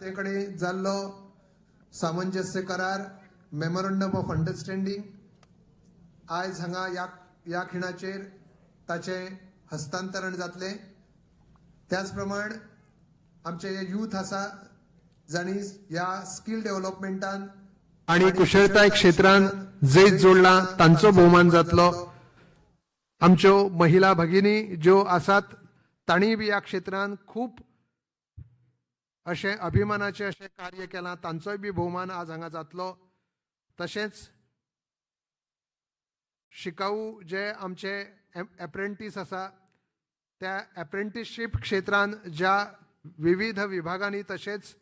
तेकडे जाल्लो सामंजस्य करार मेमोरंडम ऑफ अंडरस्टँडिंग आयज हांगा या खिणाचेर ताचे हस्तांतरण जातले। त्याच प्रमाण आमचे यूथ आसा जाणी ह्या स्किल डेव्हलपमेंटान आणि कुशळताय क्षेत्रांत जैत जोडला तांचो भोवमान जातलो। आमच्यो महिला भगिनी ज्यो आसात तांणी बी ह्या क्षेत्रांत खूप अशें अभिमानाचें अशें कार्य केलां, तांचोय बी भोवमान आज हांगा जातलो। तशेंच शिकाऊ जे आमचे एप्रेंटीस आसा त्या एप्रेंटिसशीप क्षेत्रांत ज्या विविध विभागांनी तशेंच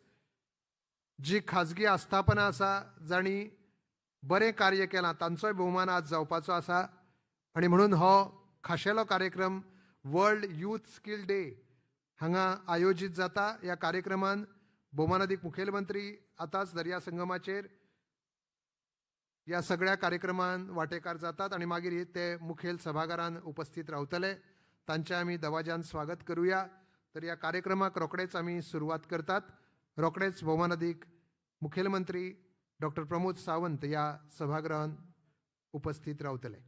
जी खाजगी आस्थापना आसा जांणी बरें कार्य केलां तांचोय भोवमान आज जावपाचो आसा। आनी म्हणून हो खाशेलो कार्यक्रम वर्ल्ड यूथ स्किल डे हांगा आयोजीत जाता। ह्या कार्यक्रमान भोवमानाधिक मुखेलमंत्री आतांच दर्या संगमाचेर ह्या सगळ्या कार्यक्रमान वांटेकार जातात आनी मागीर ते मुखेल सभाघरांत उपस्थित रावतले। तांचे आमी दवाजान स्वागत करूया। तर ह्या कार्यक्रमाक रोखडेच आमी सुरवात करतात। रोखडेच भोवमानाधिक मुखेलमंत्री डॉक्टर प्रमोद सावंत ह्या सभागृहांत उपस्थित रावतले।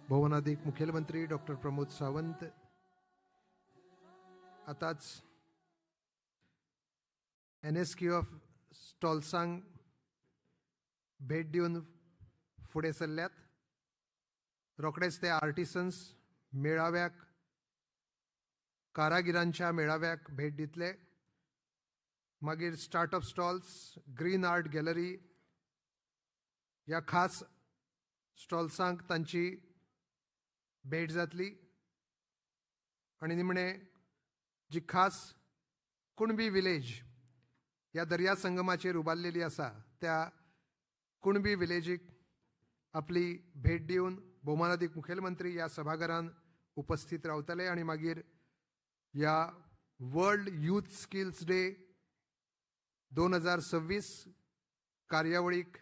भोवमानाधिक मुखेलमंत्री डॉक्टर प्रमोद सावंत आताच NSQ स्टॉल्सांक भेट दिवन फुडें सरल्यात। रोखडेच ते आर्टिसन्स मेळाव्याक कारागिरांच्या मेळाव्याक भेट दितले। मागीर startup stalls, green art gallery ह्या खास स्टॉल्सांक तांची भेट जातली। आनी निमणे जी खास कुणबी विलेज ह्या दर्या संगमाचेर उबारलेली आसा त्या कुणबी विलेजीक आपली भेट दिवन भोवमानादीक मुखेलमंत्री ह्या सभाघरान उपस्थित रावतले आनी मागीर ह्या वर्ल्ड यूथ स्किल्स डे 2026 कार्यावळीक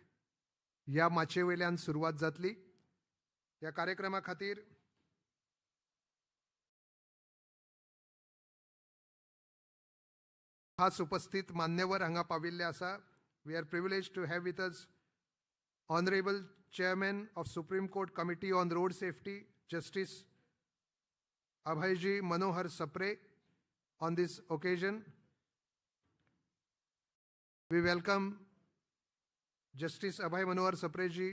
ह्या माचे वयल्यान सुरवात जातली. ह्या कार्यक्रमा खातीर खास उपस्थित मान्यवर हांगा पाविल्ले आसा. We are privilege to have with us Honorable Chairman of Supreme Court Committee on Road Safety, Justice Abhayji Manohar Sapre. On this occasion, we welcome Justice Abhay Manohar Sapre ji.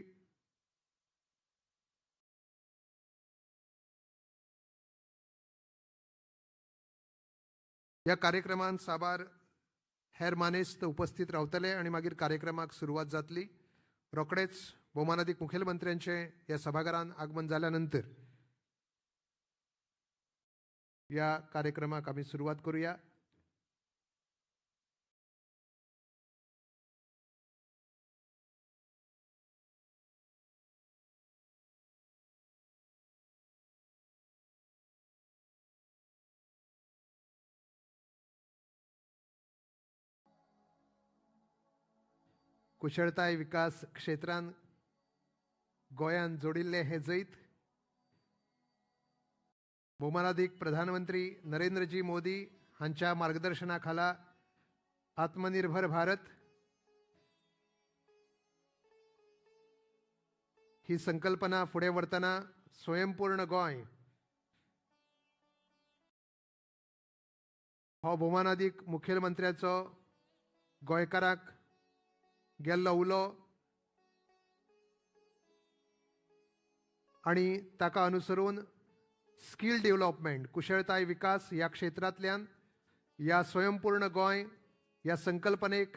या कार्यक्रमान साबार हेर मानेस्त उपस्थित रावतले आणि मागीर कार्यक्रमाक सुरवात जातली. रोखडेच भोवमानादीक मुखेलमंत्र्यांचे या सभाघरान आगमन जाल्यानंतर या कार्यक्रमाक आमी सुरवात करूया. कुशळताय विकास क्षेत्रांत गोंयान जोडिल्ले हे जैत भोवमानादीक प्रधानमंत्री नरेंद्रजी मोदी हांच्या मार्गदर्शना खाला आत्मनिर्भर भारत ही संकल्पना फुडें व्हरतना स्वयंपूर्ण गोंय हो भोवमानादीक मुखेलमंत्र्याचो गोंयकाराक गेल्लो उलो आणि ताका अनुसरून स्किल डेव्हलपमेंट कुशळताय विकास ह्या क्षेत्रांतल्यान ह्या स्वयंपूर्ण गोंय ह्या संकल्पनेक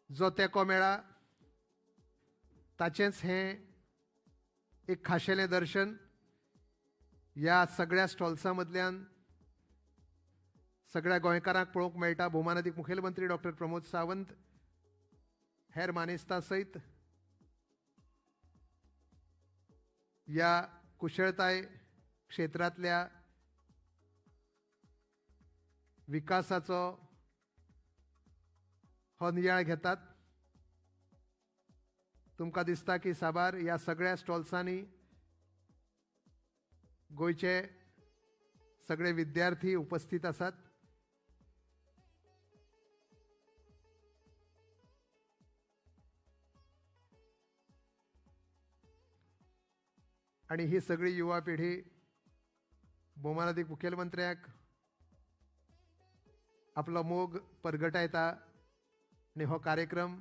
जो तेंको मेळ्ळा ताचेंच हें एक खाशेलें दर्शन. ह्या सगळ्या स्टॉल्सां मदल्यान सगळ्या गोंयकारांक पळोवंक मेळटा. भोवमानादीक मुखेलमंत्री डॉक्टर प्रमोद सावंत हेर मानेस्तां सयत ह्या कुशळताय क्षेत्रांतल्या विकासाचो हो नियाळ घेतात. तुमकां दिसता की साबार ह्या सगळ्या स्टॉल्सांनी गोंयचे सगळे विद्यार्थी उपस्थित आसात. आणि ही सगळी युवा पिढी भोवमानादीक मुखेलमंत्र्याक आपलो मोग परगटायता आणि हो कार्यक्रम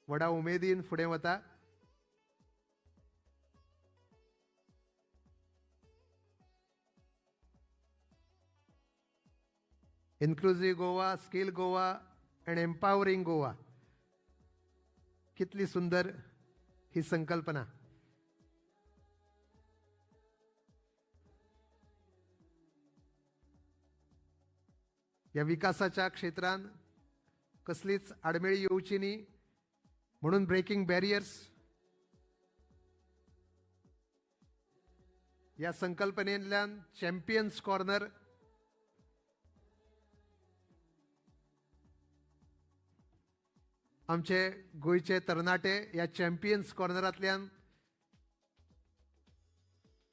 व्हडा उमेदीन फुडें वता. Inclusive Goa, skill Goa and empowering Goa कितली सुंदर ही संकल्पना. या विकासाच्या क्षेत्रात कसलीच आडमेळी येवची न्ही म्हणून ब्रेकिंग बॅरियर्स या संकल्पनेंतल्यान चॅम्पियन्स कॉर्नर आमचे गोंयचे तरणाटे या चॅम्पियन्स कॉर्नरांतल्यान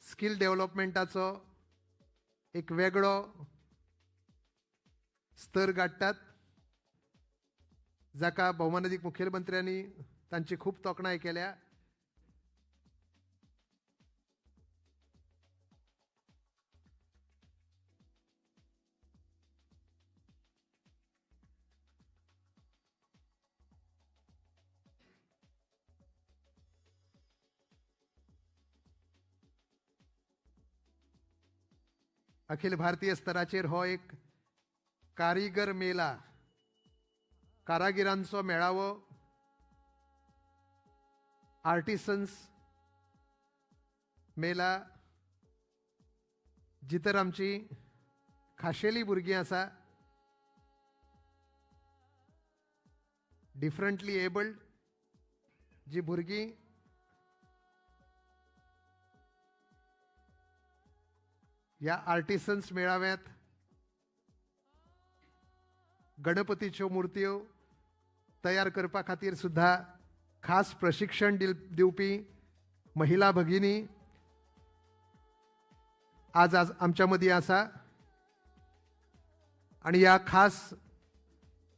स्किल डेव्हलपमेंटाचो एक वेगळो स्तर गाठतात, जाका भोवमानादीक मुखेलमंत्र्यांनी तांची खूब तोखणाय केल्या. अखिल भारतीय स्तराचेर हो एक कारिगर मेला, कारागिरांचो मेळावो, आर्टिसन्स मेला, जितर आमची खाशेली भुरगीं आसा, डिफरंटली एबल्ड जी भुरगीं ह्या आर्टिसन्स मेळाव्यांत गणपतीच्यो मुर्त्यो तयार करपा खातीर सुद्धा खास प्रशिक्षण दिवपी महिला भगिनी आज आमच्या मदीं आसा आणि ह्या खास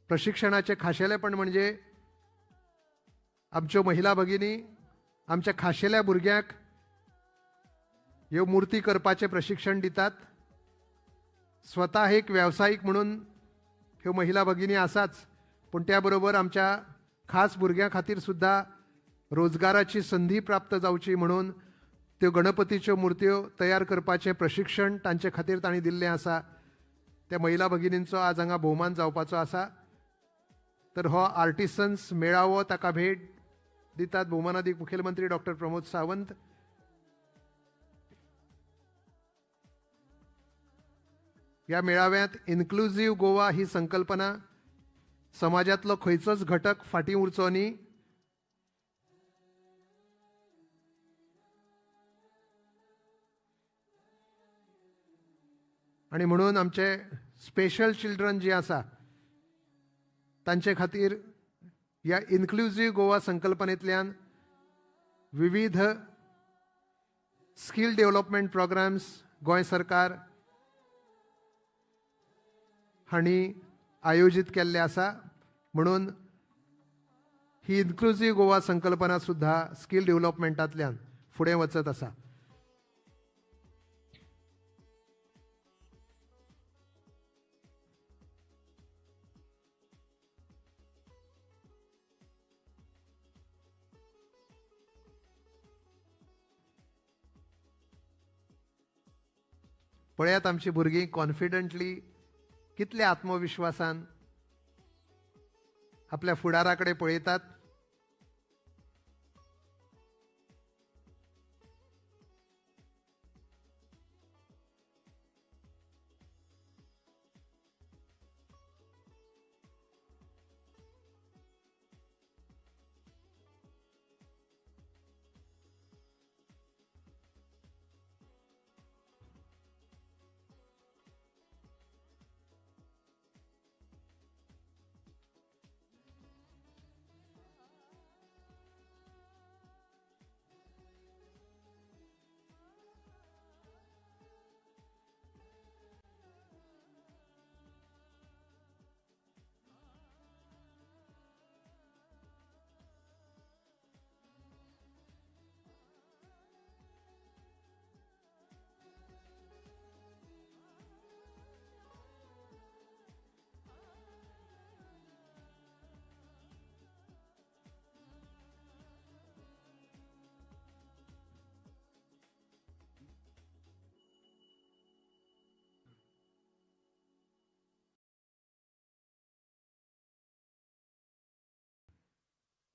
प्रशिक्षणाचे खाशेलेपण म्हणजे आमच्यो महिला भगिनी आमच्या खाशेल्या भुरग्यांक ह्यो मुर्ती करपाचें प्रशिक्षण दितात. स्वता एक व्यावसायिक म्हणून ह्यो महिला भगिनी आसाच, पण त्या बरोबर आमच्या खास भुरग्यां खातीर सुद्धा रोजगाराची संधी प्राप्त जावची म्हणून त्यो गणपतीच्यो मुर्त्यो तयार करपाचें प्रशिक्षण तांचे खातीर तांणी दिल्लें आसा. त्या महिला भगिनींचो आज हांगा भोवमान जावपाचो आसा. तर हो आर्टिसन्स मेळावो ताका भेट दितात भोवमानादीक मुखेलमंत्री डॉक्टर प्रमोद सावंत. ह्या मेळाव्यांत इन्क्लुझिव्ह गोवा ही संकल्पना समाजातलो खंयचोच घटक फाटीं उरचो न्ही, आणि म्हणून आमचे स्पेशल चिल्ड्रन जी आसा तांचे खातीर ह्या इन्क्लुझिव्ह गोवा संकल्पनेंतल्यान विविध स्कील डेव्हलपमेंट प्रोग्राम्स गोंय सरकार हांणी आयोजीत केल्ले आसा. म्हणून ही इन्क्लुझिव्ह गोवा संकल्पना सुद्धा स्कील डेव्हलपमेंटांतल्यान फुडें वचत आसा. पळयात आमची भुरगीं कॉन्फिडंटली कितल्या आत्मविश्वासान आपल्या फुडारा कडेन पळयतात.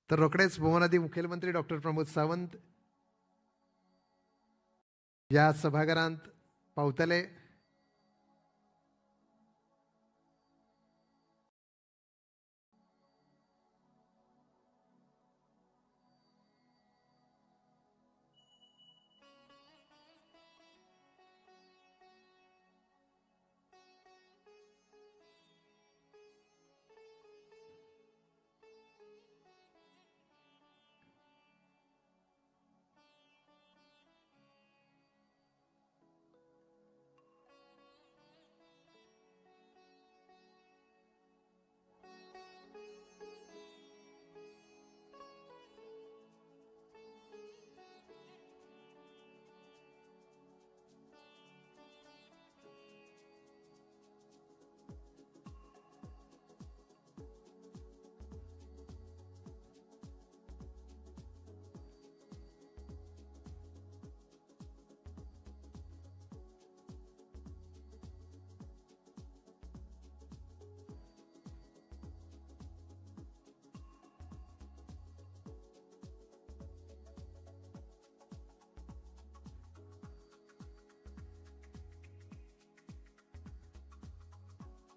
तर रोखडेच भोवनादी मुखेलमंत्री डॉक्टर प्रमोद सावंत ह्या सभाघरांत पावतले.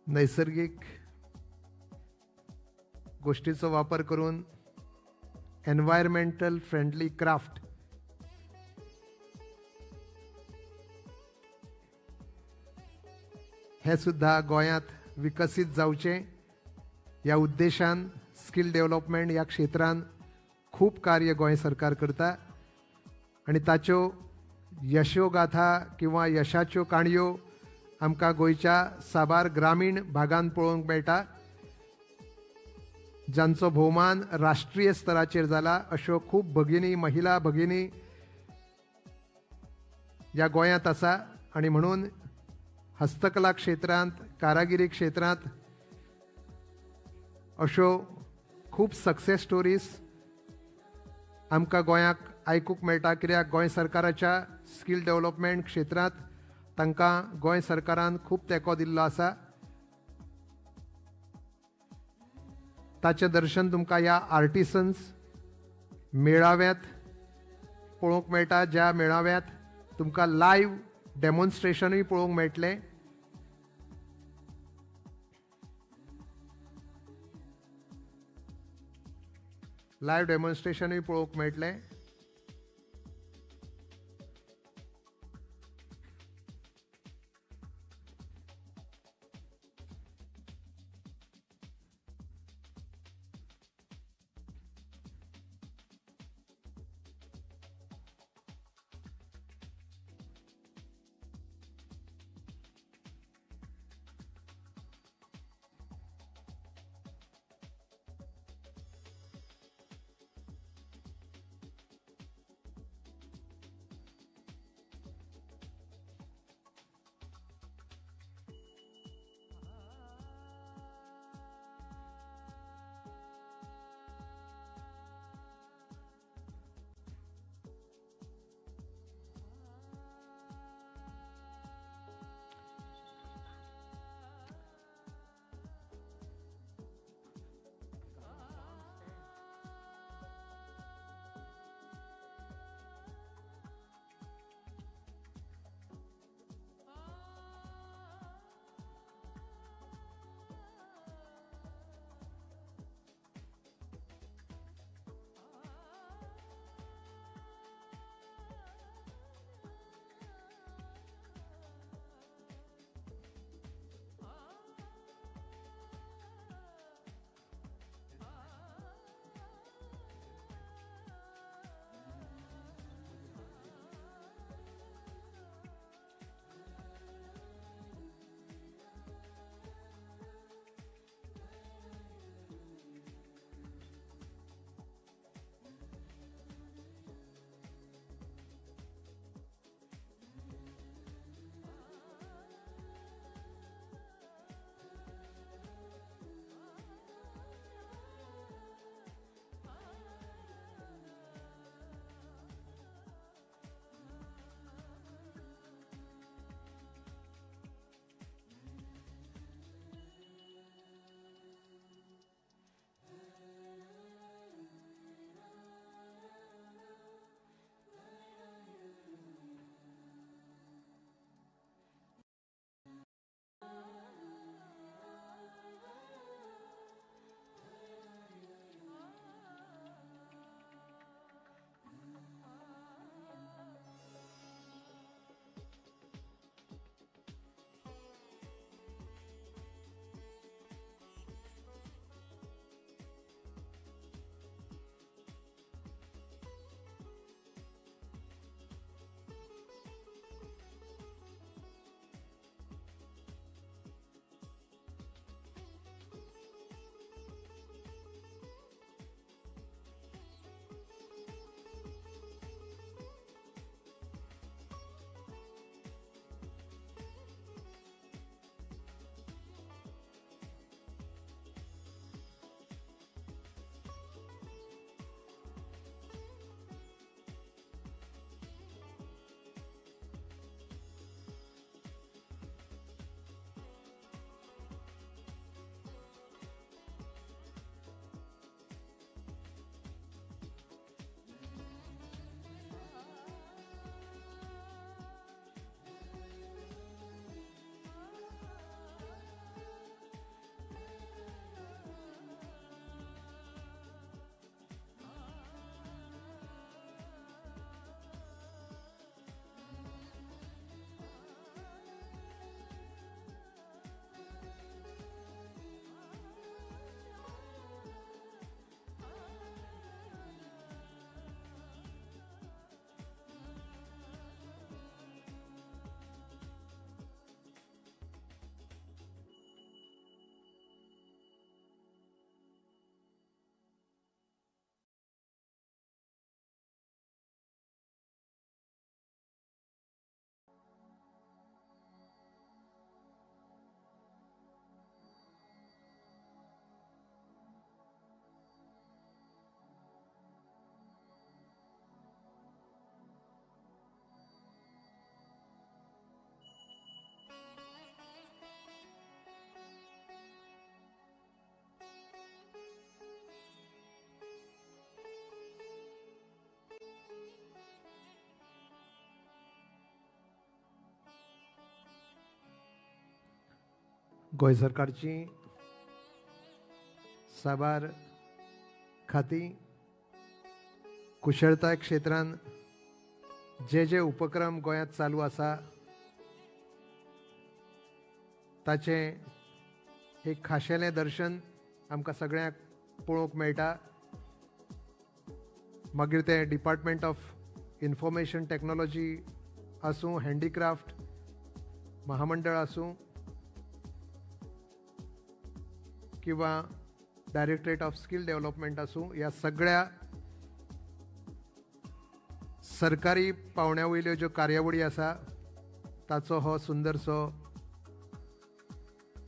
नैसर्गिक गोष्टीचा वापर करून एन्व्हायरमेंटल फ्रेंडली क्राफ्ट हे सुद्धा गोंयांत विकसीत जावचे ह्या उद्देशान स्किल डेव्हलपमेंट ह्या क्षेत्रान खूब कार्य गोंय सरकार करता आनी ताच्यो यशोगाथा किंवा यशाच्यो काणयो आमकां गोंयच्या साबार ग्रामीण भागांत पळोवंक मेळटा जांचो भोवमान राष्ट्रीय स्तराचेर जाला अश्यो खूब भगिनी महिला भगिनी ह्या गोंयांत आसा आनी म्हणून हस्तकला क्षेत्रांत कारागिरी क्षेत्रांत अश्यो खूब सक्सेस स्टोरीज आमकां गोंयाक आयकूंक मेळटा कित्याक गोंय सरकाराच्या स्किल डेव्हलपमेंट क्षेत्रांत तांकां गोंय सरकारान खूब तेंको दिल्लो आसा ताचें दर्शन तुमकां ह्या आर्टिसन्स मेळाव्यांत पळोवंक मेळटा ज्या मेळाव्यांत तुमकां लायव्ह डेमॉन्स्ट्रेशनूय पळोवंक मेळटलें लायव्ह डेमॉन्स्ट्रेशनूय पळोवंक मेळटलें गोंय सरकारची साबार खाती कुशळताय क्षेत्रांत जे उपक्रम गोंयांत चालू आसा ताचे एक खाशेलें दर्शन आमकां सगळ्यांक पळोवंक मेळटा. मागीर ते डिपार्टमेंट ऑफ इन्फॉर्मेशन टेक्नॉलॉजी आसूं, हँडीक्राफ्ट महामंडळ आसूं किंवा डायरेक्टरेट ऑफ स्किल डेव्हलपमेंट आसूं, ह्या सगळ्या सरकारी पावंड्या वयल्यो ज्यो कार्यावळी आसा ताचो हो सुंदरसो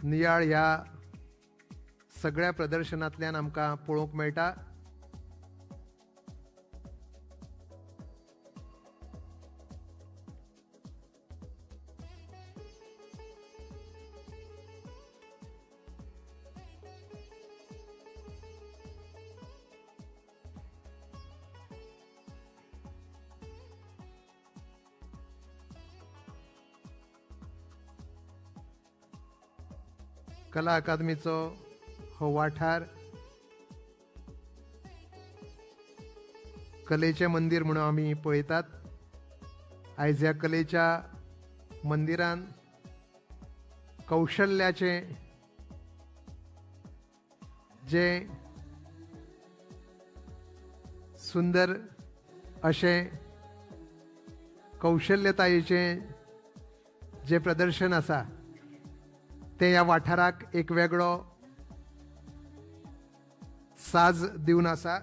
नियाळ ह्या सगळ्या प्रदर्शनांतल्यान आमकां पळोवंक मेळटा. कला अकादमीचो हो वाठार कलेचें मंदिर म्हणून आमी पळयतात. आयज ह्या कलेच्या मंदिरान कौशल्याचे जे सुंदर अशें कौशल्यतायेचें जे प्रदर्शन आसा ते ह्या वाठाराक एक वेगळो साज दिवन आसा.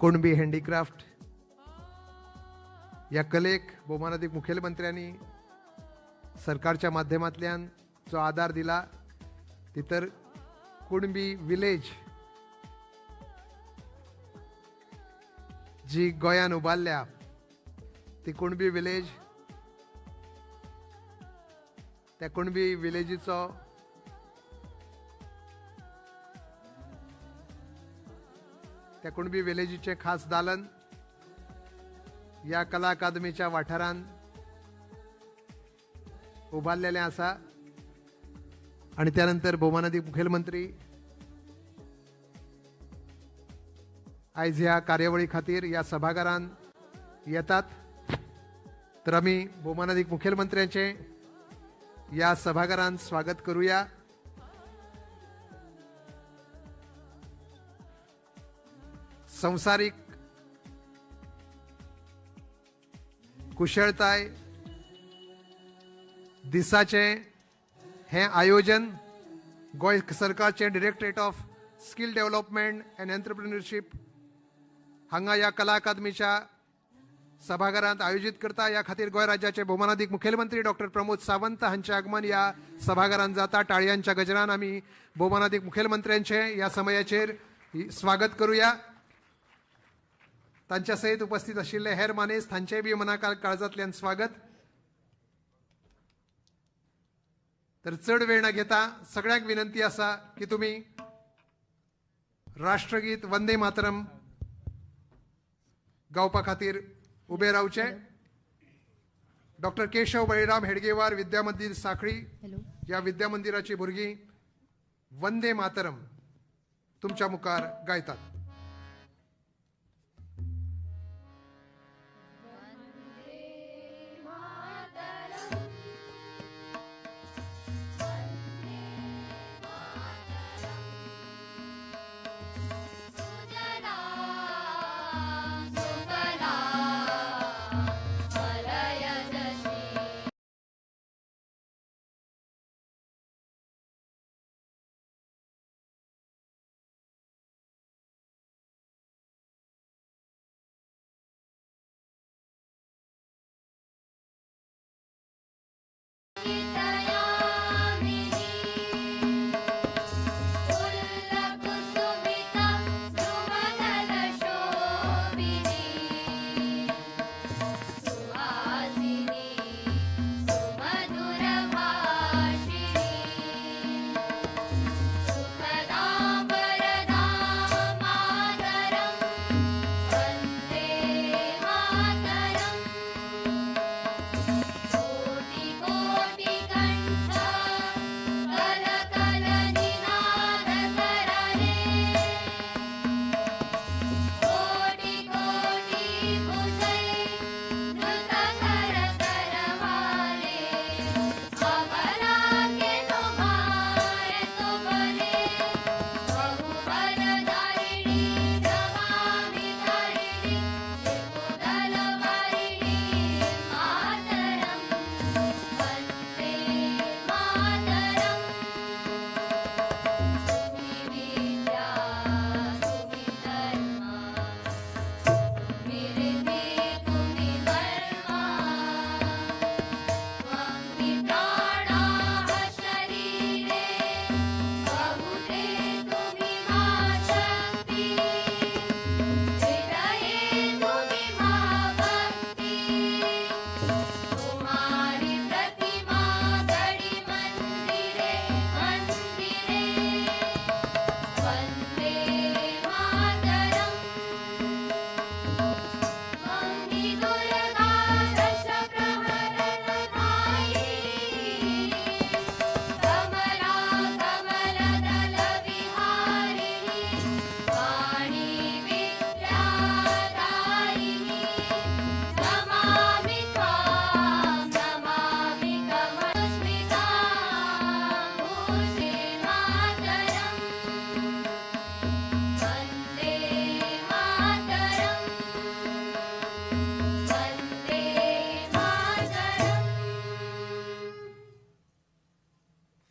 कुणबी हँडीक्राफ्ट ह्या कलेक भोवमानाधिक मुखेलमंत्र्यांनी सरकारच्या माध्यमांतल्यान जो आदार दिला ती तर कुणबी विलेज जी गोंयान उबारल्या ती कुणबी विलेज, त्या कुणबी विलेजीचो त्या कुणबी विलेजीचे खास दालन या कला अकादमीच्या वाठारान उबारलेलें आसा. आणि त्यानंतर भोवमानाधिक मुखेलमंत्री आयज ह्या कार्यावळी खातीर ह्या सभाघरान येतात. तर आमी भोवमानाधिक मुखेलमंत्र्यांचे ह्या सभाघरान स्वागत करूया. संवसारीक कुशळताय दिसाचे हे आयोजन गोंय सरकारचे directorate of skill development and entrepreneurship हांगा ह्या कला अकादमीच्या सभाघरांत आयोजित करता. ह्या खातीर गोंय राज्याचे भोवमानाधिक मुखेलमंत्री डॉक्टर प्रमोद सावंत हांचे आगमन ह्या सभाघरांत जाता. टाळयांच्या गजरान आमी भोवमानाधिक मुखेलमंत्र्यांचे ह्या समयाचेर स्वागत करूया. तांच्या सयत उपस्थित आशिल्ले हेर मानेस्त तांचेय बी मनाकाल काळजांतल्यान स्वागत. तर चड वेळ न घेता सगळ्यांक विनंती आसा की तुमी राष्ट्रगीत वंदे मातरम गावपा खातीर उबे रावचे. डॉक्टर केशव बळीराम हेडगेवार विद्या मंदिर साखळी या विद्या मंदिराची भुरगीं वंदे मातरम तुमच्या मुखार गायतात.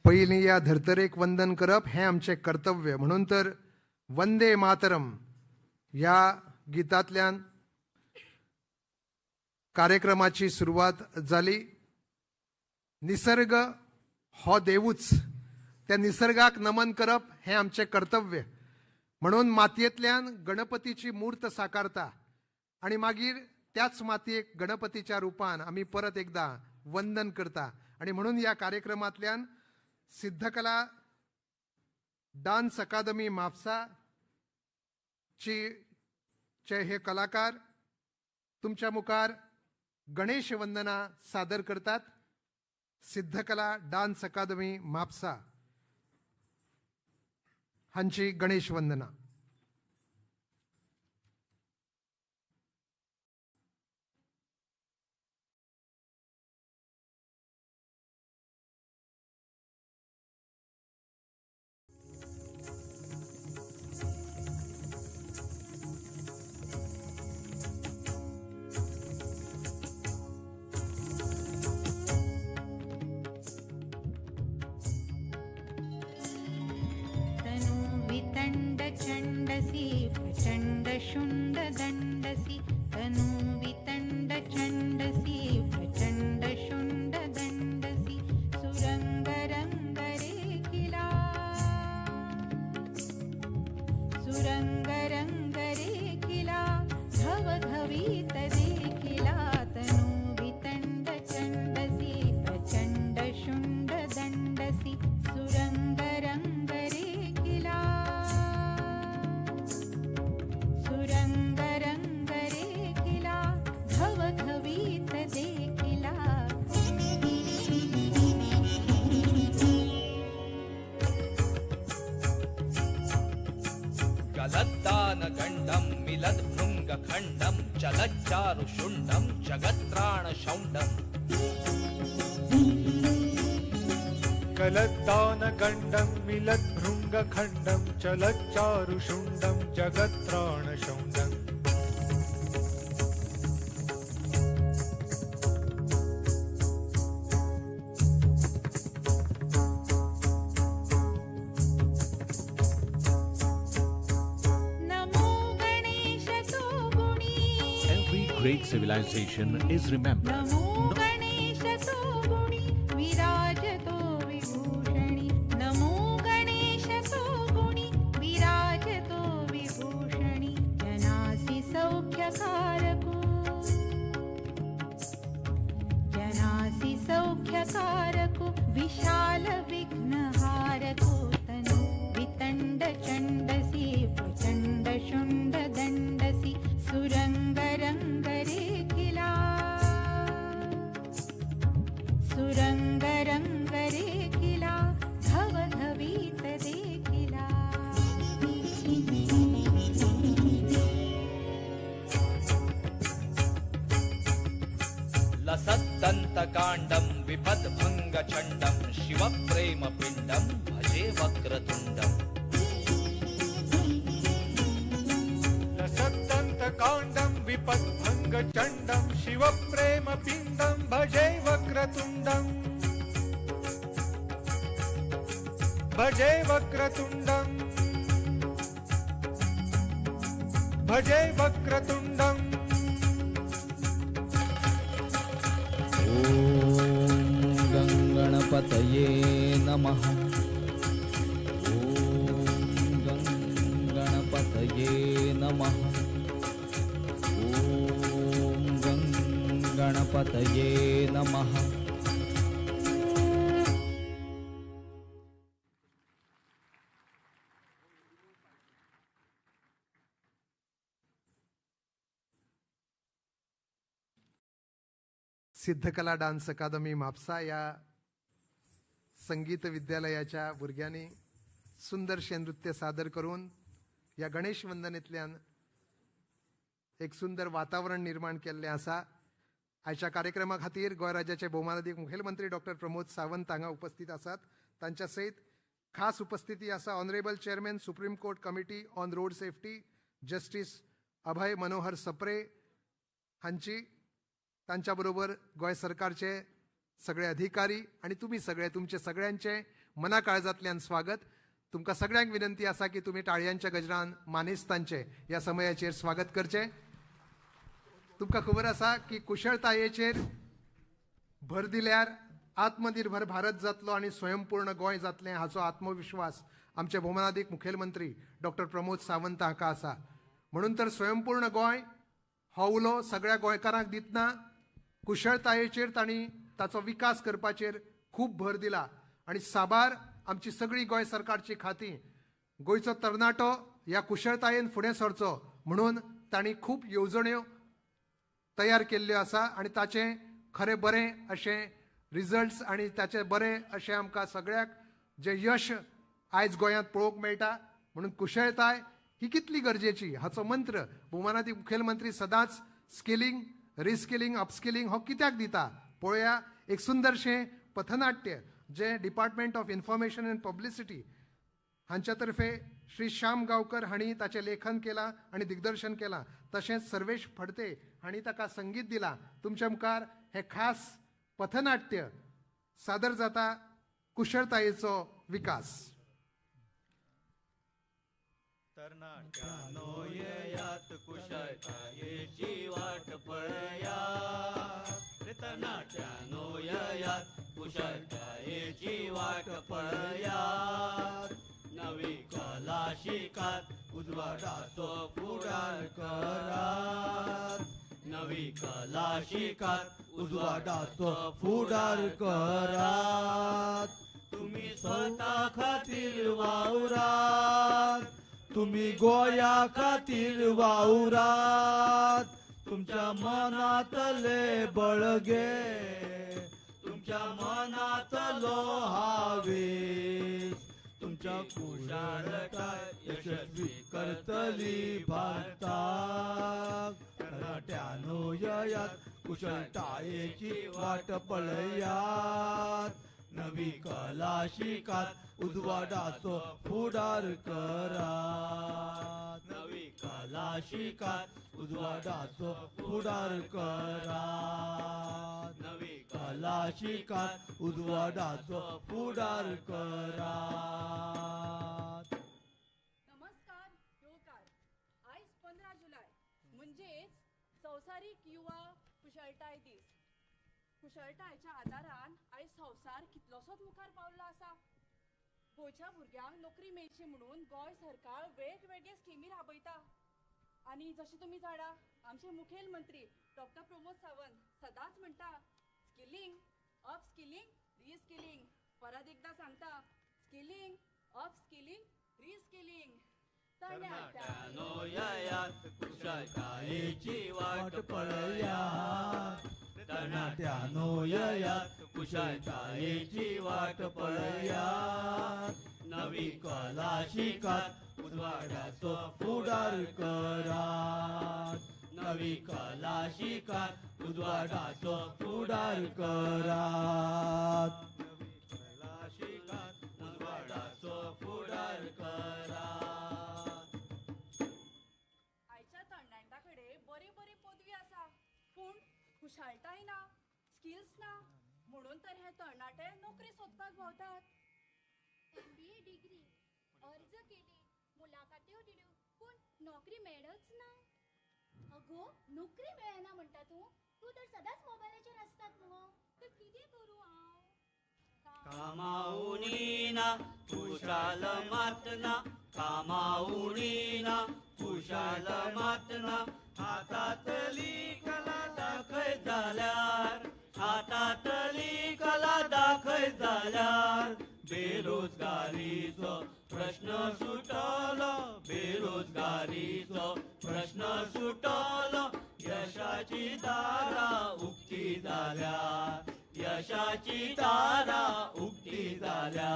पहिली या धर्तरेक वंदन करप हे आमचे कर्तव्य. म्हणून तर वंदे मातरम या गीतांतल्यान कार्यक्रमाची सुरुवात जाली. निसर्ग हो देवूच, त्या निसर्गाक नमन करप हे आमचे कर्तव्य. म्हणून मातयेंतल्यान गणपतीची मूर्त साकारता आणि मागीर त्याच मातयेक गणपतीच्या रूपान आमी परत एकदा वंदन करता. आणि म्हणून या कार्यक्रमांतल्यान सिद्धकला डान्स अकादमी म्हापसा चे हे कलाकार तुमच्या मुखार गणेश वंदना सादर करतात. सिद्धकला डान्स अकादमी म्हापसा हांची गणेश वंदना. वितंड Chand चलच्चारुशुण्डं जगत्राणशौण्डम् कलद्दानगण्डं मिलद्भृङ्गखण्डं चलच्चारुशुण्डं जगत्राणशौण्डम् Every great civilization is remembered. नमो गणेश तो गुणी विराजतो विभूषणी नमो गणेश तो गुणी विराजतो विभूषणी जनासि सौख्यकारको जनासि सौख्यकारको विशाल विघ्नहारको तनु वितण्ड चण्डसि प्रचण्ड शुण्ड दण्डसि सुरंग रेखिला सुरंग रेखिला धव धवीत देखिला लसद्दन्तकाण्डं विपद्भङ्गचण्डं शिवप्रेमपिण्डं भजे वक्रतुण्डम् लसद्दन्तकाण्डं विपद्भङ्गचण्डं शिवप्रेमपिण्डं भजे वक्रतुण्डम् भजे वक्रतुण्डम् भजे वक्रतुण्डम् ॐ गणपतये नमः ॐ गणपतये नमः ॐ गणपतये नमः सिद्धकला डान्स अकादमी म्हापसा या संगीत विद्यालयाच्या भुरग्यांनी सुंदरशें नृत्य सादर करून या गणेश वंदनेंतल्यान एक सुंदर वातावरण निर्माण केल्लें आसा. आयच्या कार्यक्रमा खातीर गोंय राज्याचे भौमानाधिक मुखेलमंत्री डॉक्टर प्रमोद सावंत हांगा उपस्थित आसात. तांच्या सयत खास उपस्थिती आसा honourable chairman supreme court committee on road safety justice Abhay Manohar Sapre हांची. तांच्या बरोबर गोंय सरकारचे सगळे अधिकारी आणि तुम्ही सगळे तुमचे सगळ्यांचे मना काळजांतल्यान स्वागत. तुमकां सगळ्यांक विनंती आसा की तुम्ही टाळयांच्या गजरान मानेस्तांचे ह्या समयाचेर स्वागत करचें. तुमकां खबर आसा की कुशळटायेचेर भर दिल्यार आत्मनिर्भर भारत जातलो आनी स्वयंपूर्ण गोंय जातलें हाचो आत्मविश्वास आमचे भौमानाधिक मुखेलमंत्री डॉक्टर प्रमोद सावंत हाका आसा. म्हणून तर स्वयंपूर्ण गोंय हो उलो सगळ्या गोंयकारांक दितना कुशळटायेचेर तांणी ताचो विकास करपाचेर खूब भर दिला आनी साबार आमची सगळी गोंय सरकारची खातीं गोंयचो तरणाटो ह्या कुशळटायेन फुडें सरचो म्हणून तांणी खूब येवजण्यो तयार केल्ल्यो आसा आनी ताचें खरें बरें अशें रिजल्ट्स आनी ताचें बरें अशें आमकां सगळ्याक जें यश आयज गोंयांत पळोवंक मेळटा. म्हणून कुशळटाय ही कितली गरजेची हाचो मंत्र भौमानाधिक मुखेलमंत्री सदांच स्किलिंग रिस्किलिंग अपस्किलिंग हो कित्याक दिता पळोवया. एक सुंदरशें पथनाट्य जे department of information and publicity हांच्या तर्फे श्री श्याम गांवकर हांणी ताचें लेखन केलां आनी दिग्दर्शन केलां. तशेंच सर्वेश फडते हांणी ताका संगीत दिलां. तुमच्या मुखार हें खास पथनाट्य सादर जाता कुशळटायेचो विकास. तरणाट्यानो येयात कुशळटायेची वाट पळया रे तरणाट्यानो येयात कुशळटायेची वाट पळया नवी कला शिकात उजवाडाचो फुडार करात नवी कला शिकात उजवाडाचो फुडार करात तुम्ही स्वता खातीर वावरात तुम्ही गोया खातीर वावरात तुमच्या मनातले बळगे तुमच्या मनातलो हावेस तुमच्या कुशळताय यशस्वी करतली भारताक तरणाट्यानो ययात कुशळतायेची वाट पळयात नवी कला शिकात उजवाडाचो फुडार करात नवी कला शिकात उजवाडाचो फुडार करात नवी कला शिकात उजवाडाचो फुडार करात. नमस्कार योकार. आज 15 जुलै म्हणजेच संवसारीक युवा कुशळटाय दीस. कुशळटायेच्या आदारान आयज संवसार कितलोसोच मुखार पावल्लो आसा. गोंयच्या भुरग्यांक नोकरी मेळची म्हणून गोंय सरकार वेगवेगळे स्किमी राबयता. आणि जशें तुमी जाणा आमचे मुखेल मंत्री डॉक्टर प्रमोद सावंत सदांच म्हणटा स्किलिंग अपस्किलिंग रिस्किलिंग. परत एकदा सांगता स्किलिंग अपस्किलिंग रिस्किलिंग. तरणाट्यानो ययात कुशळतायेची वाट पळयात तरणाट्यानो ययात कुशळतायेची वाट पळयात नवी कला शिकात उजवाडाचो फुडार करात नवी कला शिकात उजवाडाचो फुडार करात नवी कला शिकात उजवाडाचो फुडार करात. आयच्या तरणाट्यांकडे बरी बरी पदवी आसा पूण कुशळटाय ना स्किल्स ना म्हणून तर हे तरणाटे नोकरी सोदपाक भोंवतात. MBA डिग्री अर्ज केली मुलाखत्यो दिल्यो पूण नोकरी मेळच ना. अगो नोकरी मेळना म्हणटा तूं तर सदांच मोबायलाचेर आसतात मुगो. तर कितें करूं हांव. कामाऊनी ना कुशाल मातना कामाऊनी ना कुशाल मातना हातातली कला दाखय जाल्यार हातातली कला दाखय जाल्यार बेरोजगारीचो प्रश्न सुटलो बेरोजगारीचो प्रश्न सुटलो यशाची दारा उक्ती जाल्यार यशाची दारा उक्ती झाल्या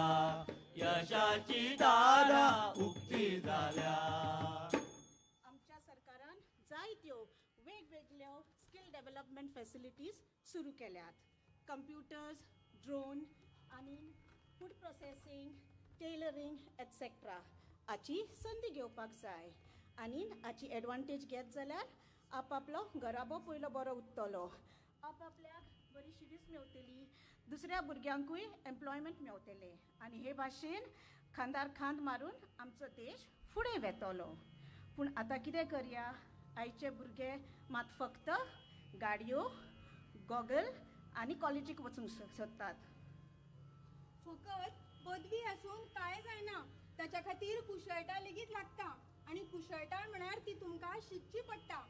यशाची दारा उक्ती झाल्या. आमच्या सरकारान जायत्यो वेगवेगळ्यो स्किल डेव्हलपमेंट फॅसिलिटीज सुरू केल्यात. कम्प्युटर्स ड्रोन आणि फूड प्रोसेसिंग टेलरिंग एटसेट्रा हाची संदी घेवपाक जाय. आनी हाची एडवांटेज घेत जाल्यार आपापलो घराबो पयलो बरो उरतलो आपापल्याक बरी शिरीस मेवतली दुसऱ्या भुरग्यांकूय एम्प्लॉयमेंट मेवतले आनी हे भाशेन खांदार खांद मारून आमचो देश फुडें वेतलो. पूण आतां कितें करया आयचे भुरगे मात फक्त गाडयो गॉगल आनी कॉलेजीक वचूंक सोदतात. फकत पदवी आसून कांय जायना ताच्या खातीर कुशळटाय लेगीत लागता आनी कुशळटाय म्हळ्यार ती तुमकां शिकची पडटा.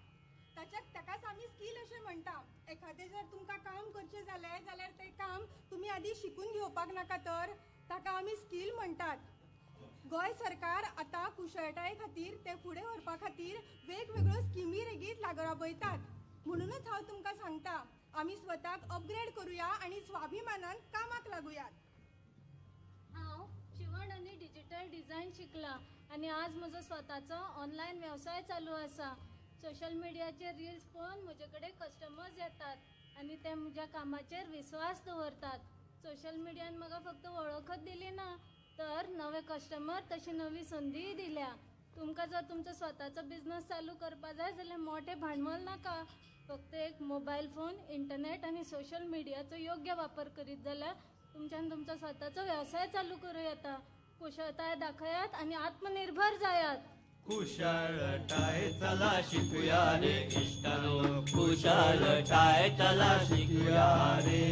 ताकाच आमी स्कील अशें म्हणटा. एखादें जर तुमकां काम करचें जालें जाल्यार तें काम तुमी आदी शिकून घेवपाक नाका तर ताका आमी स्कील म्हणटात. गोंय सरकार आतां कुशळटाये खातीर ते फुडें व्हरपा खातीर वेगवेगळ्यो स्किमी लेगीत राबयतात. म्हणूनच हांव तुमकां सांगता आमी स्वताक अपग्रेड करुया आनी स्वाभिमानान कामाक लागुयात. हांव शिवण आनी डिजिटल डिझायन शिकला आनी आज म्हजो स्वताचो ऑनलायन वेवसाय चालू आसा. सोशल मिडियाचेर रील्स पळोवन म्हजे कडेन कस्टमर्स येतात आनी ते म्हज्या कामाचेर विश्वास दवरतात. सोशल मिडियान म्हाका फक्त वळखच दिली ना तर नवे कस्टमर तशी नवी संदीय दिल्या. तुमकां जर तुमचो स्वताचो बिझनस चालू करपा जाय जाल्यार मोठें भांडवल नाका. फक्त एक मोबायल फोन इंटरनेट आनी सोशल मिडियाचो योग्य वापर करीत जाल्यार तुमच्यान तुमचो स्वताचो वेवसाय चालू करूं येता. कुशळटाय दाखयात आनी आत्मनिर्भर जायात. कुशळटाय चला शिकुया रे इष्टानो कुशळटाय चला शिकुया रे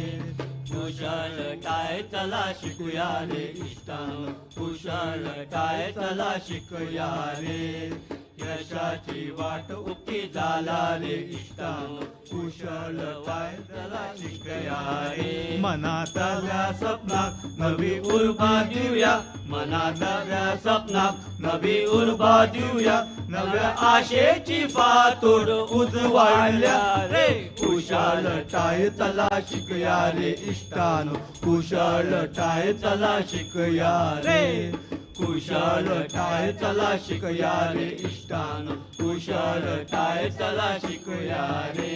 कुशळटाय चला शिकुया रे इष्टानो कुशळटाय चला शिकुया रे यशाची वाट उक्ती झाला रे इष्टानो कुशळटाय चला शिकुया रे मनातल्या स्वप्नाक नवी उर्बा दिवया मनातल्या स्वप्नाक नवी उर्बा दिवया नव्या आशेची फातोड उजवाडल्या रे कुशळटाय चला शिकुया रे इष्टानो कुशळटाय चला शिकुया रे कुशलताय चला शिकूया रे इष्टानो कुशलताय चला शिकूया रे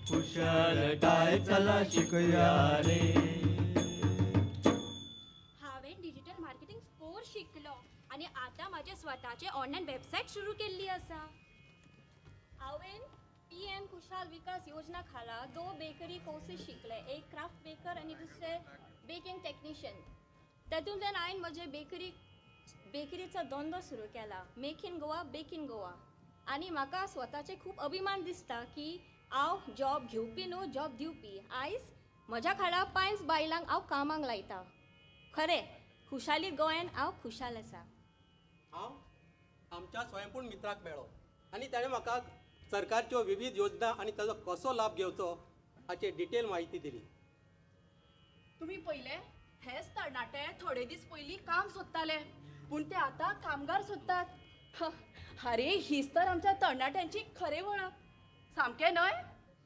कुशलताय चला शिकूया रे. हांवें डिजिटल मार्केटिंग कोर्स शिकलो आणि आता माझे स्वतःचे ऑनलाईन वेबसाईट सुरू केल्ली आसा. हांवें PM कुशाल विकास योजना खाला 2 बेकरी कोर्सेस शिकले, एक क्राफ्ट बेकर आणि दुसरे बेकिंग टेक्निशियन. तातूंतल्यान हांवें म्हजे बेकरीचो धंदो सुरू केला, make in Goa bake in Goa. आणि म्हाका स्वताचे खूब अभिमान दिसता की हांव जॉब घेवपी न्हू जॉब दिवपी. आयज म्हज्या खाला 5 बायलांक हांव कामाक लायता. खरें खुशालीत गोंयान हांव खुशाल आसा. हांव आमच्या स्वयंपूर्ण मित्राक मेळ्ळो आनी ताणें म्हाका सरकारच्यो विविध योजना आनी ताचो कसो लाभ घेवचो हाची डिटेल म्हायती दिली. तुम्ही पहिले हेच तरणाटे थोडे दीस पयलीं काम सोदताले पूण ते आतां कामगार सोदतात. अरे हीच तर आमच्या तरणाट्यांची खरी वळख. सामकें न्हय?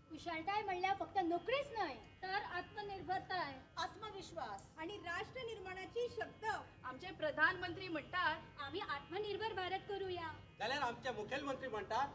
कुशळटाय म्हणल्यार फक्त नोकरीच न्हय तर आत्मनिर्भरताय, आत्मविश्वास आणि राष्ट्र निर्माणाची शक्त. आमचे प्रधानमंत्री म्हणतात आम्ही आत्मनिर्भर भारत करूया. जाल्यार आमचे मुखेलमंत्री म्हणटात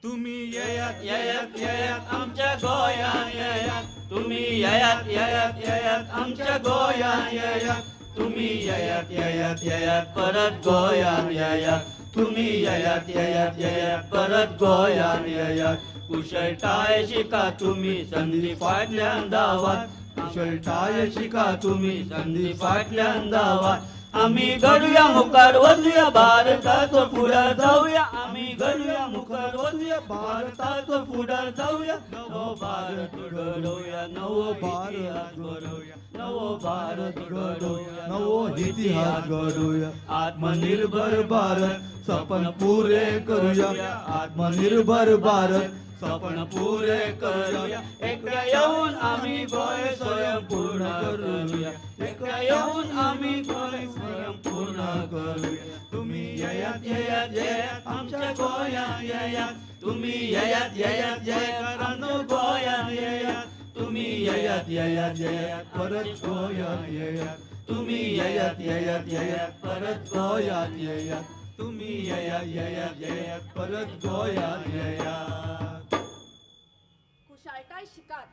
तुम्ही येयात येयात येयात आमच्या गोंयान येयात तुम्ही येयात येयात येयात आमच्या गोंयान येयात तुम्ही येयात येयात येयात परत गोंयान येयात तुम्ही येयात येयात येयात परत गोंयान येयात. कुशळटाय शिका तुम्ही संधी फाटल्यान धावात कुशळटाय शिका तुम्ही संधी फाटल्यान धावात. आम्ही घडूया मुखार वचूया भारताचो फुडार जाऊया आम्ही घडूया मुखार वचूया भारताचो फुडार जाऊया. नवो भारत घडवूया नवो भारत घडवूया नवो भारत घडवूया नवो इतिहास घडवूया. आत्मनिर्भर भारत सपन पुरे करूया आत्मनिर्भर भारत सपन पुरे करूया. एकट्या येऊन आम्ही गोय स्वयंपूर्ण करूया एकट्या येऊन आम्ही गोय स्वयंपूर्ण करूया. तुम्ही येयात येयात येयात आमच्या गोंयान येयात तुम्ही येयात येयात येयात गोंयान येयात तुम्ही येयात येयात येयात परत गोंयान येयात तुम्ही येयात येयात येयात परत गोंयान येयात तुम्ही येयात येयात येयात परत गोंयान येयात. कुशळटाय शिकात,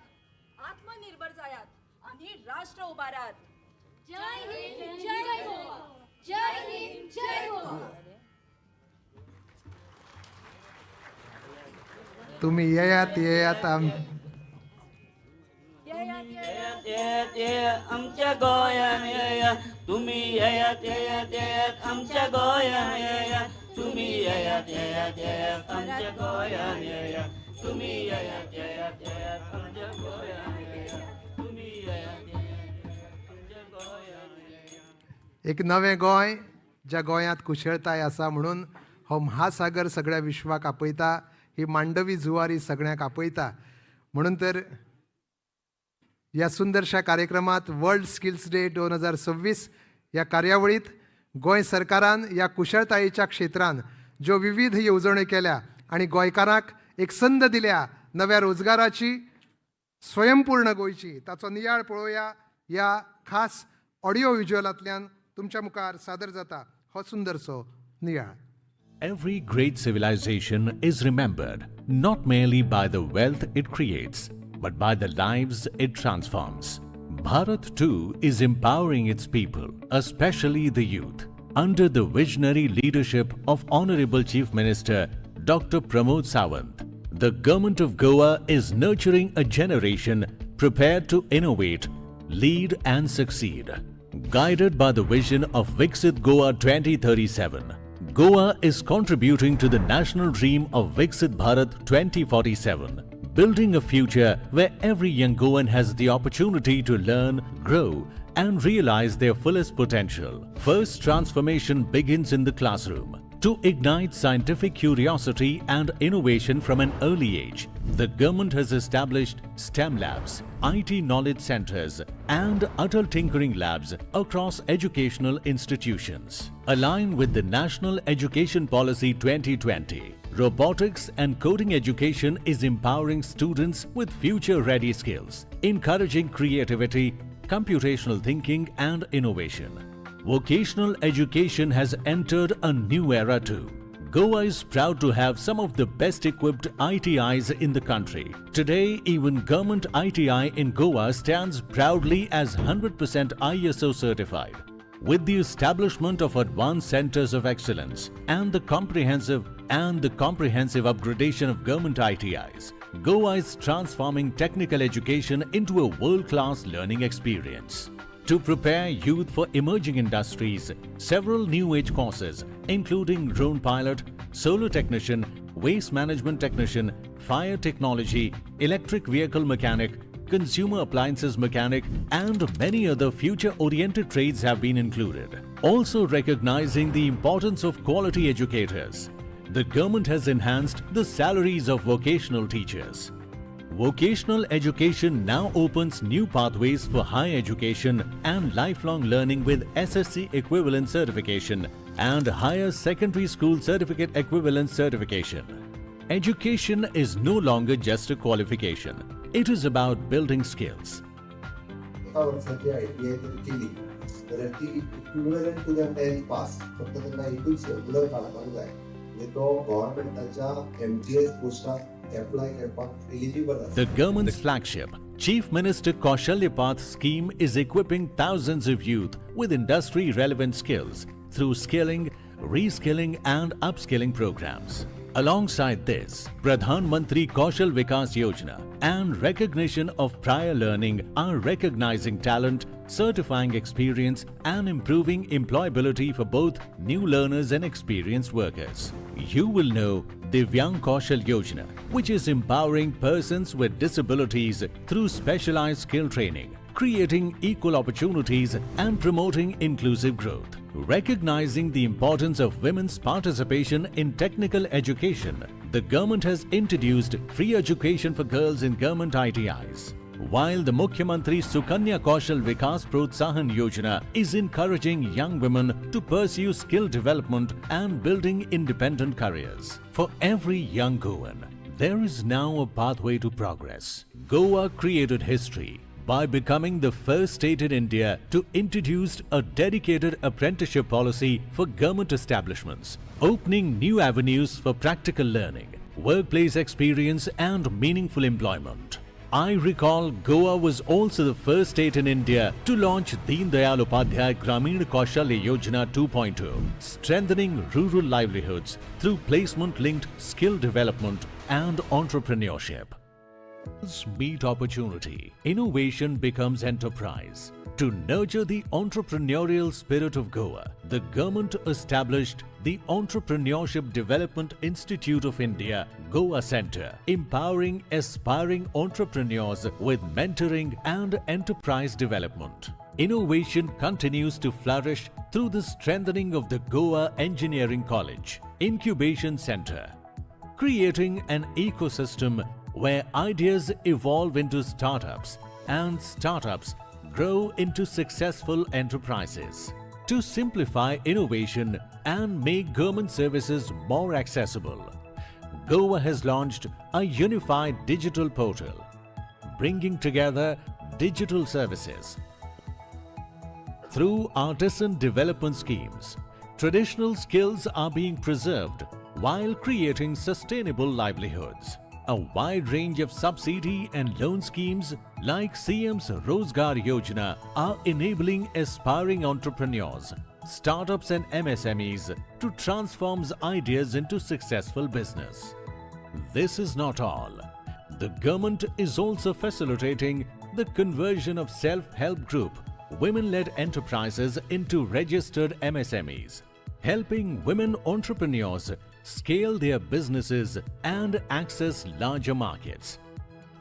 आत्मनिर्भर जायात आणि राष्ट्र उबारात. जय हिंद जय गोवा. जय हिंद जय गोवा. तुम्ही येयात येयात येयात येयात येयात आमच्या गोंयान येयात तुम्ही येयात येयात येयात आमच्या गोंयान येयात तुम्ही येयात येयात येयात आमच्या गोंयान येयात तुम्ही येयात येयात येयात आमच्या गोंयान येयात तुम्ही येयात येयात येयात आमच्या गोंयान येयात. एक नवें गोंय ज्या गोंयांत कुशळटाय आसा म्हणून हो महासागर सगळ्या विश्वाक आपयता, ही मांडवी जुवारी सगळ्यांक आपयता. म्हणून तर या सुंदरशा कार्यक्रमात वर्ल्ड स्किल्स डे 2026 या कार्यावळीत गोंय सरकारान या कुशळटायेच्या क्षेत्रान ज्यो विविध येवजण्यो केल्या आणि गोंयकारांक एक संद दिल्या नव्या रोजगाराची, स्वयंपूर्ण गोंयची, ताचो नियाळ पळोवया या खास ऑडिओ व्हिज्युअलांतल्यान तुमच्या मुखार सादर जाता हो सुंदरसो नियाळ. Every great civilization is remembered not merely by the wealth it creates, but by the lives it transforms. Bharat too is empowering its people, especially the youth, under the visionary leadership of Honorable Chief Minister Dr. Pramod Sawant. The government of Goa is nurturing a generation prepared to innovate, lead and succeed. Guided by the vision of Viksit Goa 2037, Goa is contributing to the national dream of Viksit Bharat 2047, building a future where every young Goan has the opportunity to learn, grow, and realize their fullest potential. First transformation begins in the classroom. To ignite scientific curiosity and innovation from an early age, the government has established STEM labs, IT knowledge centers, and Atal Tinkering Labs across educational institutions. Aligned with the National Education Policy 2020, robotics and coding education is empowering students with future-ready skills, encouraging creativity, computational thinking, and innovation. Vocational education has entered a new era too. Goa is proud to have some of the best equipped ITIs in the country. Today, even government ITI in Goa stands proudly as 100% ISO certified. With the establishment of advanced centers of excellence and the comprehensive upgradation of government ITIs, Goa is transforming technical education into a world-class learning experience. To prepare youth for emerging industries, several new age courses including drone pilot, solar technician, waste management technician, fire technology, electric vehicle mechanic, consumer appliances mechanic, and many other future-oriented trades have been included. Also recognizing the importance of quality educators, the government has enhanced the salaries of vocational teachers. Vocational education now opens new pathways for higher education and lifelong learning with SSC equivalent certification and higher secondary school certificate equivalent certification. Education is no longer just a qualification. It is about building skills. एका वर्षाची ITI जर केली तर ती equivalent to the 10th pass फक्त त्यांना एकच regular काढावं जाय म्हणजे तो गव्हर्नमेंटाच्या MTS पोस्टाक अप्लाय करपाक एलिजिबल आसा. The government's flagship Chief Minister Kaushalya Path scheme is equipping thousands of youth with industry relevant skills through skilling, reskilling and upskilling programs. Alongside this, Pradhan Mantri Kaushal Vikas Yojana and recognition of prior learning are recognizing talent, certifying experience and improving employability for both new learners and experienced workers. You will know Divyang Kaushal Yojana, which is empowering persons with disabilities through specialized skill training, creating equal opportunities and promoting inclusive growth. Recognizing the importance of women's participation in technical education, the government has introduced free education for girls in government ITIs. While the Mukhyamantri Sukanya Kaushal Vikas Protsahan Yojana is encouraging young women to pursue skill development and building independent careers. For every young Goan, there is now a pathway to progress. Goa created history by becoming the first state in India to introduce a dedicated apprenticeship policy for government establishments, opening new avenues for practical learning, workplace experience and meaningful employment. I recall Goa was also the first state in India to launch Deen Dayal Upadhyay Gramin Kaushalya Yojana 2.0, strengthening rural livelihoods through placement-linked skill development and entrepreneurship. Meet opportunity, innovation becomes enterprise. To nurture the entrepreneurial spirit of Goa, the government established the Entrepreneurship Development Institute of India, Goa Center, empowering aspiring entrepreneurs with mentoring and enterprise development. Innovation continues to flourish through the strengthening of the Goa Engineering College Incubation Center, creating an ecosystem where ideas evolve into startups and startups grow into successful enterprises. To simplify innovation and make government services more accessible, Goa has launched a unified digital portal, bringing together digital services. Through artisan development schemes, traditional skills are being preserved while creating sustainable livelihoods. A wide range of subsidy and loan schemes like CM's Rozgar Yojana are enabling aspiring entrepreneurs, startups and MSMEs to transform ideas into successful business. This is not all. The government is also facilitating the conversion of self-help group, women-led enterprises into registered MSMEs, helping women entrepreneurs scale their businesses and access larger markets.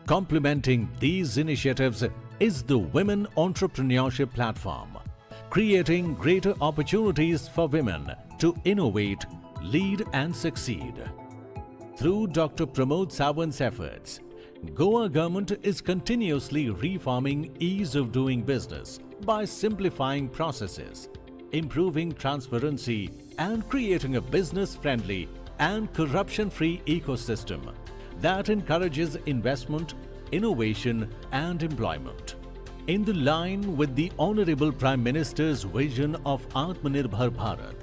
Complementing these initiatives is the Women Entrepreneurship Platform, creating greater opportunities for women to innovate, lead and succeed. Through Dr. Pramod Sawant's efforts, Goa government is continuously reforming ease of doing business by simplifying processes, improving transparency and creating a business-friendly and corruption-free ecosystem that encourages investment, innovation and employment. In the line with the Honorable Prime Minister's vision of Atmanirbhar Bharat,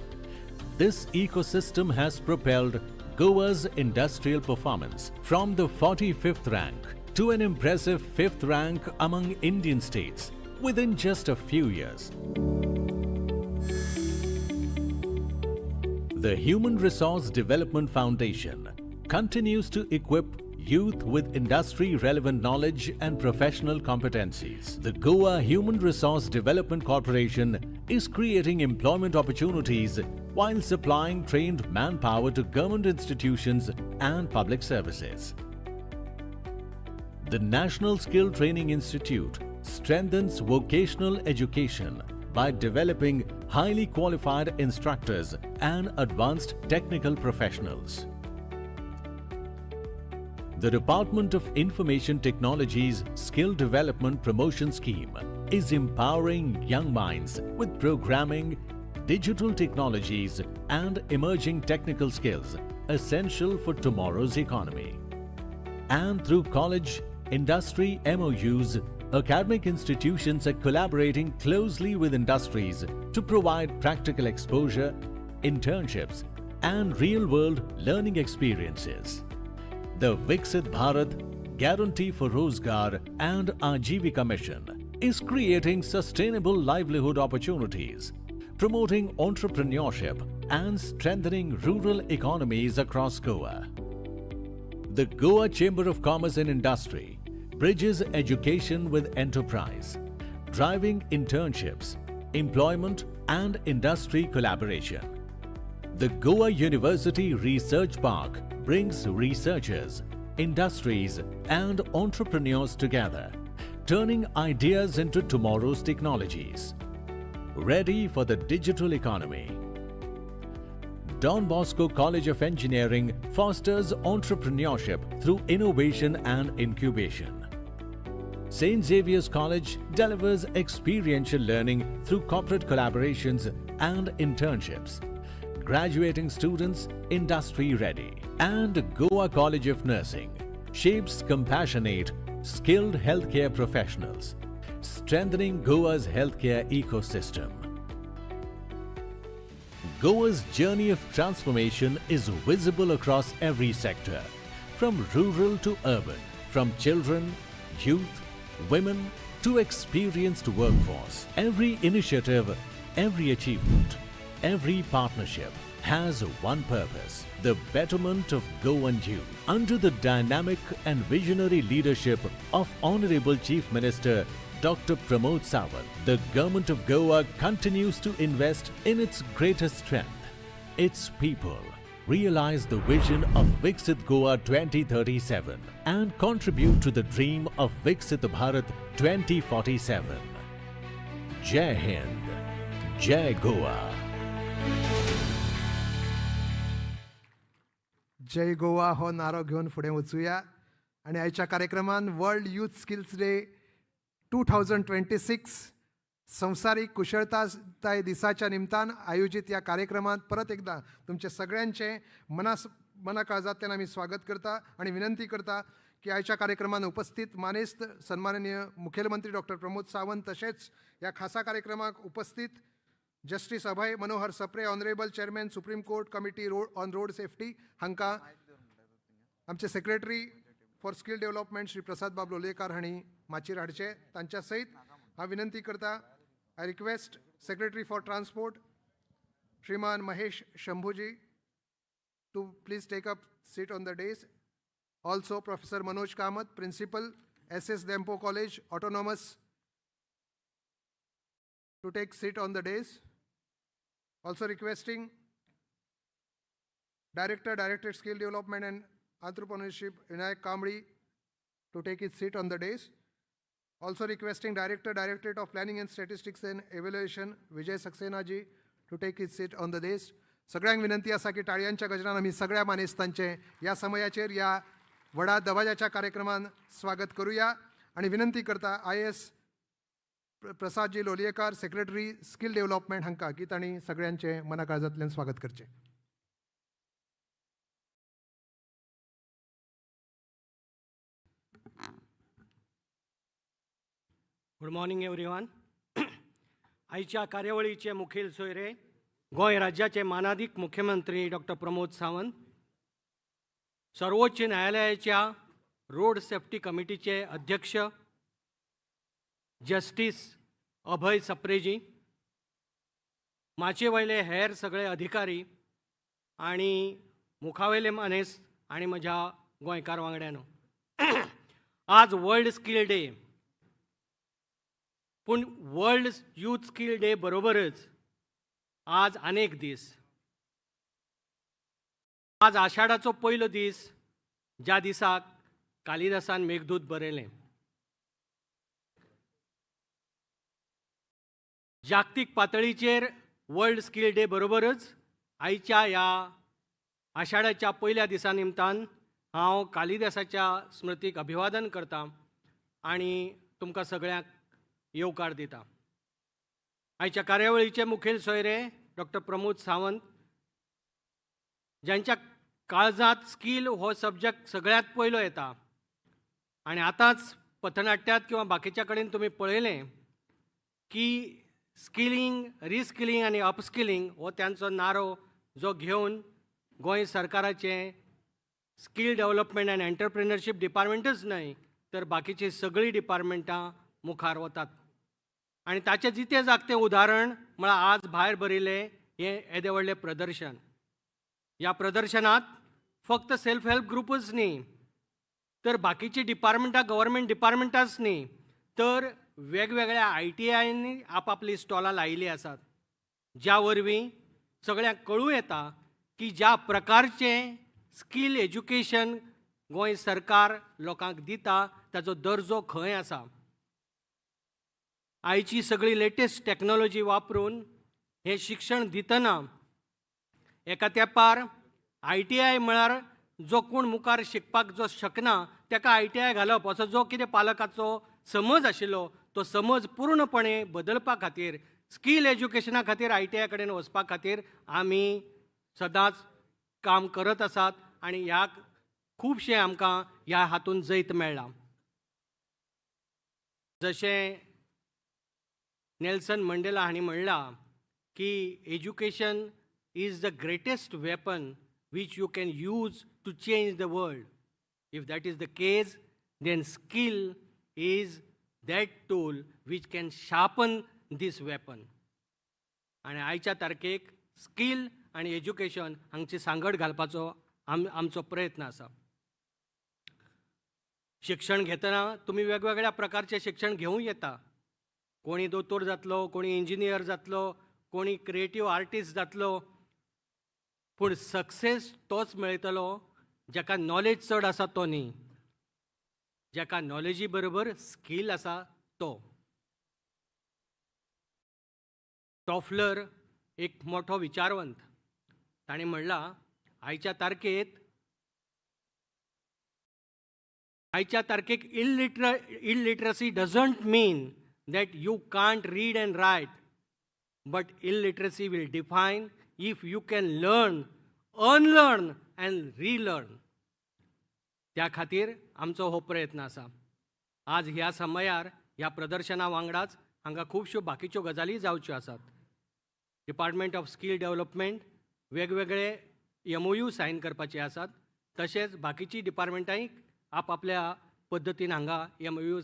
this ecosystem has propelled Goa's industrial performance from the 45th rank to an impressive 5th rank among Indian states within just a few years. The Human Resource Development Foundation continues to equip youth with industry-relevant knowledge and professional competencies. The Goa Human Resource Development Corporation is creating employment opportunities while supplying trained manpower to government institutions and public services. The National Skill Training Institute strengthens vocational education by developing highly qualified instructors and advanced technical professionals. The Department of Information Technology's Skill Development Promotion Scheme is empowering young minds with programming, digital technologies, and emerging technical skills essential for tomorrow's economy. And through college, industry MOUs, academic institutions are collaborating closely with industries to provide practical exposure, internships, and real-world learning experiences. The Viksit Bharat Guarantee for Rozgar and Ajivika Mission is creating sustainable livelihood opportunities, promoting entrepreneurship and strengthening rural economies across Goa. The Goa Chamber of Commerce and Industry bridges education with enterprise, driving internships, employment, and industry collaboration. The Goa University Research Park brings researchers, industries, and entrepreneurs together, turning ideas into tomorrow's technologies. Ready for the digital economy. Don Bosco College of Engineering fosters entrepreneurship through innovation and incubation. St. Xavier's College delivers experiential learning through corporate collaborations and internships, graduating students industry ready. And Goa College of Nursing shapes compassionate, skilled healthcare professionals, strengthening Goa's healthcare ecosystem. Goa's journey of transformation is visible across every sector, from rural to urban, from children, youth, women to experienced workforce. Every initiative, every achievement, every partnership has one purpose: the betterment of Goan youth. Under the dynamic and visionary leadership of Honorable Chief Minister Dr. Pramod Sawant, the Government of Goa continues to invest in its greatest strength, its people, realize the vision of Viksit Goa 2037 and contribute to the dream of Viksit Bharat 2047. Jai Hind, Jai Goa. जय गोवा हो नारो घेऊन फुडें वचूया आणि आयच्या कार्यक्रमान world youth skills day 2026 संवसारीक कुशळताय दिसाच्या निमतान आयोजित या कार्यक्रमात परत एकदा तुमचे सगळ्यांचे मनाकाळजांतल्यान आमी स्वागत करता आणि विनंती करता की आयच्या कार्यक्रमान उपस्थित मानेस्त सन्माननीय मुखेलमंत्री डॉक्टर प्रमोद सावंत तशेंच ह्या खासा कार्यक्रमाक उपस्थित justice Abhay Manohar Sapre honourable chairman supreme court committee on road safety हांकां आमचे secretary for skill development Shri Prasad बाब लोलयेकार हांणी माचयेर हाडचे तांच्या सयत हांव विनंती करता I request secretary for transport श्रीमान Mahesh Shambhuji to please take up seat on the dais. Also professor Manoj Kamat principal SS Dempo College Autonomous to take seat on the dais. Also requesting Director, Directorate Skill Development and Entrepreneurship, Vinayak Kamri, to take his seat on the dais. Also requesting Director, Directorate of Planning and Statistics and Evaluation, Vijay Saxena ji, to take his seat on the dais. सगळ्यांक विनंती आसा की टाळयांच्या गजरान आमी सगळ्या मानेस्तांचे या समयाचेर या व्हडा दबाजाच्या कार्यक्रमान स्वागत करूया आणि विनंती करता IS प्रसादजी Lolyekar secretary skill development हांकां की तांणी सगळ्यांचे मनाकाळजांतल्यान स्वागत करचें. Good morning everyone. आयच्या कार्यावळीचे मुखेल सोयरे गोंय राज्याचे मानाधिक मुख्यमंत्री डॉक्टर प्रमोद सावंत, सर्वोच्च न्यायालयाच्या रोड सेफ्टी कमिटीचे अध्यक्ष जस्टिस अभय सप्रेजी, माचे वयले हेर सगळे अधिकारी आणि मुखावेले मानेस आणि म्हज्या गोंयकार वांगड्यानो, आज वर्ल्ड स्किल डे. पूण वर्ल्ड यूथ स्किल डे बरोबरच आज अनेक दीस. आज आषाढाचो पयलो दीस, ज्या दिसाक कालिदासान मेघदूत बरयलें. जागतीक पातळीचेर वर्ल्ड स्किल डे बरोबरच आयच्या ह्या आषाढाच्या पयल्या दिसा निमतान हांव कालिदासाच्या स्मृतीक अभिवादन करतां आनी तुमकां सगळ्यांक येवकार दिता. आयच्या कार्यावळीचे मुखेल सोयरे डॉक्टर प्रमोद सावंत, ज्यांच्या काळजांत स्कील हो सब्जेक्ट सगळ्यांत पयलो येता आनी आतांच पथनाट्यात किंवा बाकीच्या कडेन तुमी पळयलें की स्किलिंग, रिस्किलिंग आनी अपस्किलिंग हो त्यांचो नारो जो घेवन गोंय सरकाराचें स्कील डेव्हलपमेंट आनी एंटरप्रिनरशीप डिपार्टमेंटच न्हय तर बाकीची सगळीं डिपार्टमेंटां मुखार वतात. आनी ताचें जितें जागतें उदाहरण म्हळ्यार आज भायर बरयलें हें येदें व्हडलें प्रदर्शन. ह्या प्रदर्शनात फक्त सेल्फ हेल्प ग्रुपच न्ही तर बाकीची डिपार्टमेंटां, गव्हर्मेंट डिपार्टमेंटांच न्ही तर वेगवेगळ्या ITIंनी आपआपली स्टॉलां लायिल्लीं आसात, ज्या वरवीं सगळ्यांक कळूं येता की ज्या प्रकारचें स्कील एज्युकेशन गोंय सरकार लोकांक दिता ताचो दर्जो खंय आसा. आयची सगळी लेटेस्ट टॅक्नॉलॉजी वापरून हें शिक्षण दितना एका तेंपार ITI म्हळ्यार जो कोण मुखार शिकपाक जो शकना ताका ITI घालप असो जो कितें पालकाचो समज आशिल्लो तो समज पूर्णपणे बदलपा खातीर स्कील एज्युकेशना खातीर ITI कडेन वचपा खातीर आमी सदांच काम करत आसात आनी ह्याक खुबशें आमकां ह्या हातूंत जैत मेळ्ळां. जशें नेल्सन मंडेला हांणी म्हणलां की education is the greatest weapon which you can use to change the world. If that is the case, then skill is that tool which can sharpen this weapon. आणि आयच्या तारखेक स्कील आणि एज्युकेशन हांची सांगड घालपाचो आमचो प्रयत्न आसा. शिक्षण घेतना तुमी वेगवेगळ्या प्रकारचे शिक्षण घेवं येता. कोणी दोतोर जातलो, कोणी इंजिनियर जातलो, कोणी क्रिएटिव्ह आर्टिस्ट जातलो, पूण सक्सेस तोच मेळटलो जाका नॉलेज चड आसा तो न्ही, जाका नॉलेजी बरोबर स्कील आसा तो. टॉफलर एक मोठो विचारवंत, ताणें म्हणलां आयच्या तारखेक illiteracy doesn't mean that you can't read and write, but illiteracy will define if you can learn, unlearn and relearn. त्या खातीर आमचो हो प्रयत्न आसा. आज ह्या समयार ह्या प्रदर्शना वांगडाच हांगा खुबश्यो बाकीच्यो गजाली जावच्यो आसात. डिपार्टमेंट ऑफ स्कील डेव्हलपमेंट वेगवेगळे MOU सायन करपाचे आसात. तशेंच बाकीची डिपार्टमेंटांय आपआपल्या पद्दतीन हांगा MOU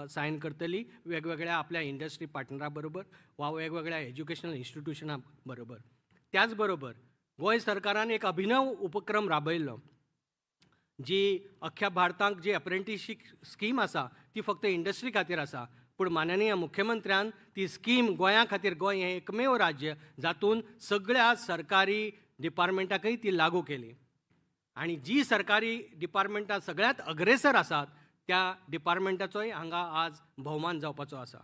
सायन करतली वेगवेगळ्या आपल्या इंडस्ट्री पार्टनरा बरोबर वा वेगवेगळ्या एज्युकेशनल इन्स्टिट्यूशना बरोबर. त्याच बरोबर गोंय सरकारान एक अभिनव उपक्रम राबयल्लो, जी अख्ख्या भारतांत जी अप्रेंटिसशीप स्कीम आसा ती फक्त इंडस्ट्री खातीर आसा, पूण माननीय मुख्यमंत्र्यान ती स्कीम गोंया खातीर, गोंय हें एकमेव राज्य जातून सगळ्या सरकारी डिपार्टमेंटाकय ती लागू केली. आणि जी सरकारी डिपार्टमेंटां सगळ्यांत अग्रेसर आसात त्या डिपार्टमेंटाचोय हांगा आज भोवमान जावपाचो आसा.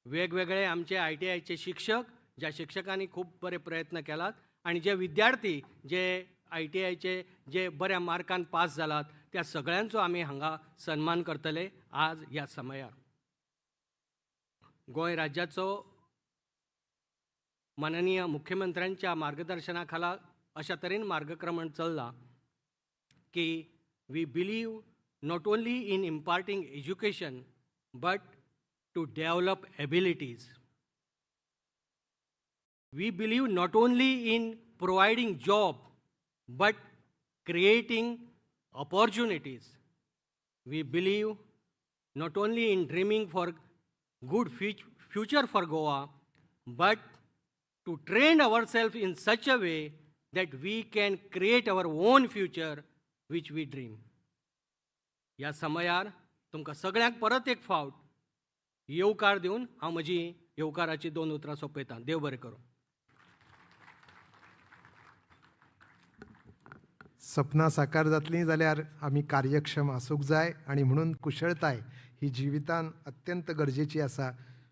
वेगवेगळे आमचे ITIचे शिक्षक, ज्या शिक्षकांनी खूब बरे प्रयत्न केलात आणि जे विद्यार्थी जे ITIचे जे बऱ्या मार्कान पास जालात त्या सगळ्यांचो आमी हांगा सन्मान करतले आज ह्या समयार. गोंय राज्याचो माननीय मुख्यमंत्र्यांच्या मार्गदर्शना खाला अशा तरेन मार्गक्रमण चल्लां की we believe not only in imparting education but to develop abilities. We believe not only in providing job, but creating opportunities. We believe not only in dreaming for good future for Goa, but to train ourselves in such a way that we can create our own future which we dream. ह्या समयार तुमकां सगळ्यांक परत एक फावट येवकार दिवन हांव म्हजी येवकाराची 2 उतरां सोंपयतां. देव बरें करूं. सपनां साकार जातलीं जाल्यार आमी कार्यक्षम आसूंक जाय आनी म्हणून कुशळटाय ही जिवितान अत्यंत गरजेची आसा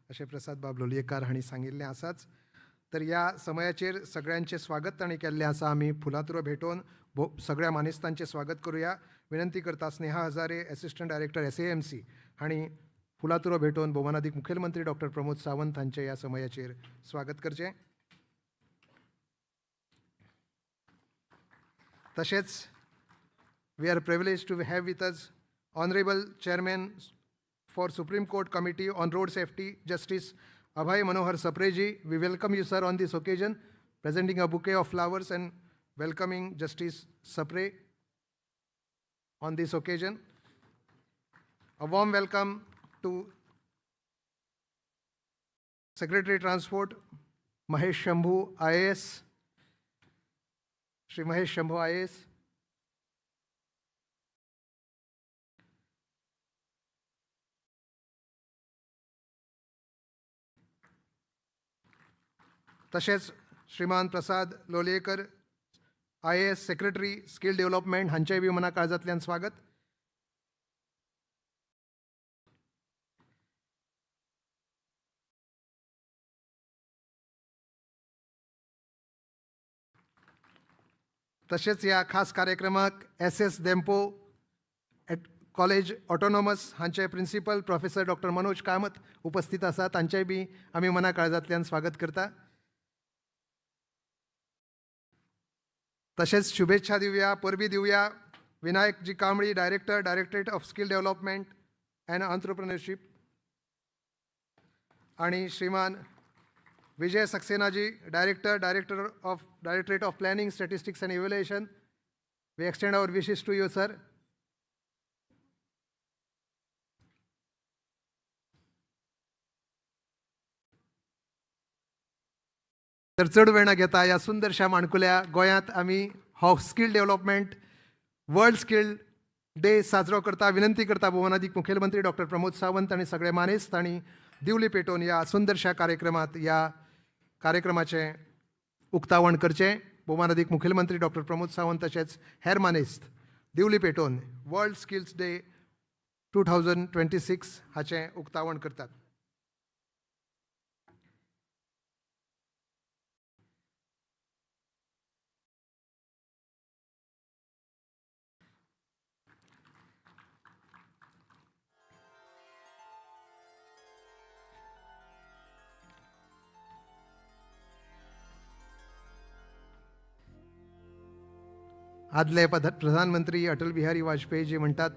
अशें प्रसाद बाब लोलयेकार हांणी सांगिल्लें आसाच. तर ह्या समयाचेर सगळ्यांचें स्वागत तांणी केल्लें आसा. आमी फुलांतुरो भेटोवन सगळ्या मानेस्तांचें स्वागत करुया. विनंती करता Sneha Hazare assistant director SAMC हांणी फुलांतुरो भेटोवन भोवमानाधिक मुखेलमंत्री डॉक्टर प्रमोद सावंत हांचें ह्या समयाचेर स्वागत करचें. तशेंच we are privilege to have with us honourable chairman for supreme court committee on road safety justice Abhay Manohar Sapreji. We welcome you, sir, on this occasion, presenting a bouquet of flowers and welcoming Justice Sapre on this occasion. A warm welcome to Secretary Transport Mahesh Shambhu IAS, Shri Mahesh Shambhu IAS. तशेंच श्रीमान Prasad Lolayekar IAS secretary skill development हांचेय बी मना काळजांतल्यान स्वागत. तशेंच ह्या खास कार्यक्रमाक SS देंपो कॉलेज ऑटोनॉमस हांचे principal professor doctor Manoj Kamat उपस्थित आसात. तांचेय बी आमी मना काळजांतल्यान स्वागत करता. तशेंच शुभेच्छा दिवया, परबी दिवया विनायक जी Kambli directorate of skill development and entrepreneurship आणि श्रीमान विजय सक्सेनाजी directorate of planning statistics and evaluation. We extend our wishes to you, sir. तर चड वेळ न घेता ह्या सुंदरशा माणकुल्या गोंयांत आमी हो skill development world skill day साजरो करता. विनंती करता भोवमानाधिक मुखेलमंत्री डॉक्टर प्रमोद सावंत आनी सगळे मानेस्त हांणी दिवली पेटोवन ह्या सुंदरशा कार्यक्रमात ह्या कार्यक्रमाचें उक्तावण करचें. भोवमानाधिक मुखेलमंत्री डॉक्टर प्रमोद सावंत तशेंच हेर मानेस्त दिवली पेटोवन वर्ल्ड स्किल्स डे 2026 हाचें उक्तावण करतात. आदले प्रधानमंत्री अटल बिहारी वाजपेयी जी म्हणतात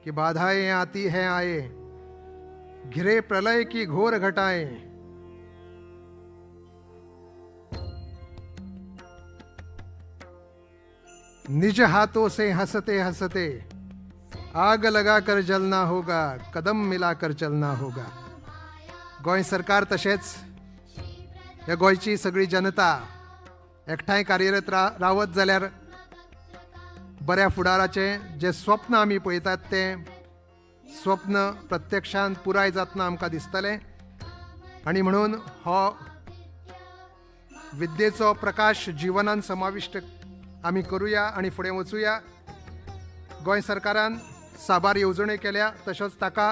की बाधाएं आती हैं आए, घिरे प्रलय की घोर घटाएं, निज हाथों से हंसते हंसते आग लगाकर जलना होगा, कदम मिलाकर चलना होगा. गोंय सरकार तशेंच ह्या गोंयची सगळी जनता एकठांय कार्यरत रावत जाल्यार बऱ्या फुडाराचें जें स्वप्न आमी पळयतात तें स्वप्न प्रत्यक्षांत पुराय जातना आमकां दिसतलें. आनी म्हणून हो विद्येचो प्रकाश जिवनांत समाविष्ट आमी करुया आनी फुडें वचुया. गोंय सरकारान साबार येवजण्यो केल्या, तशेंच ताका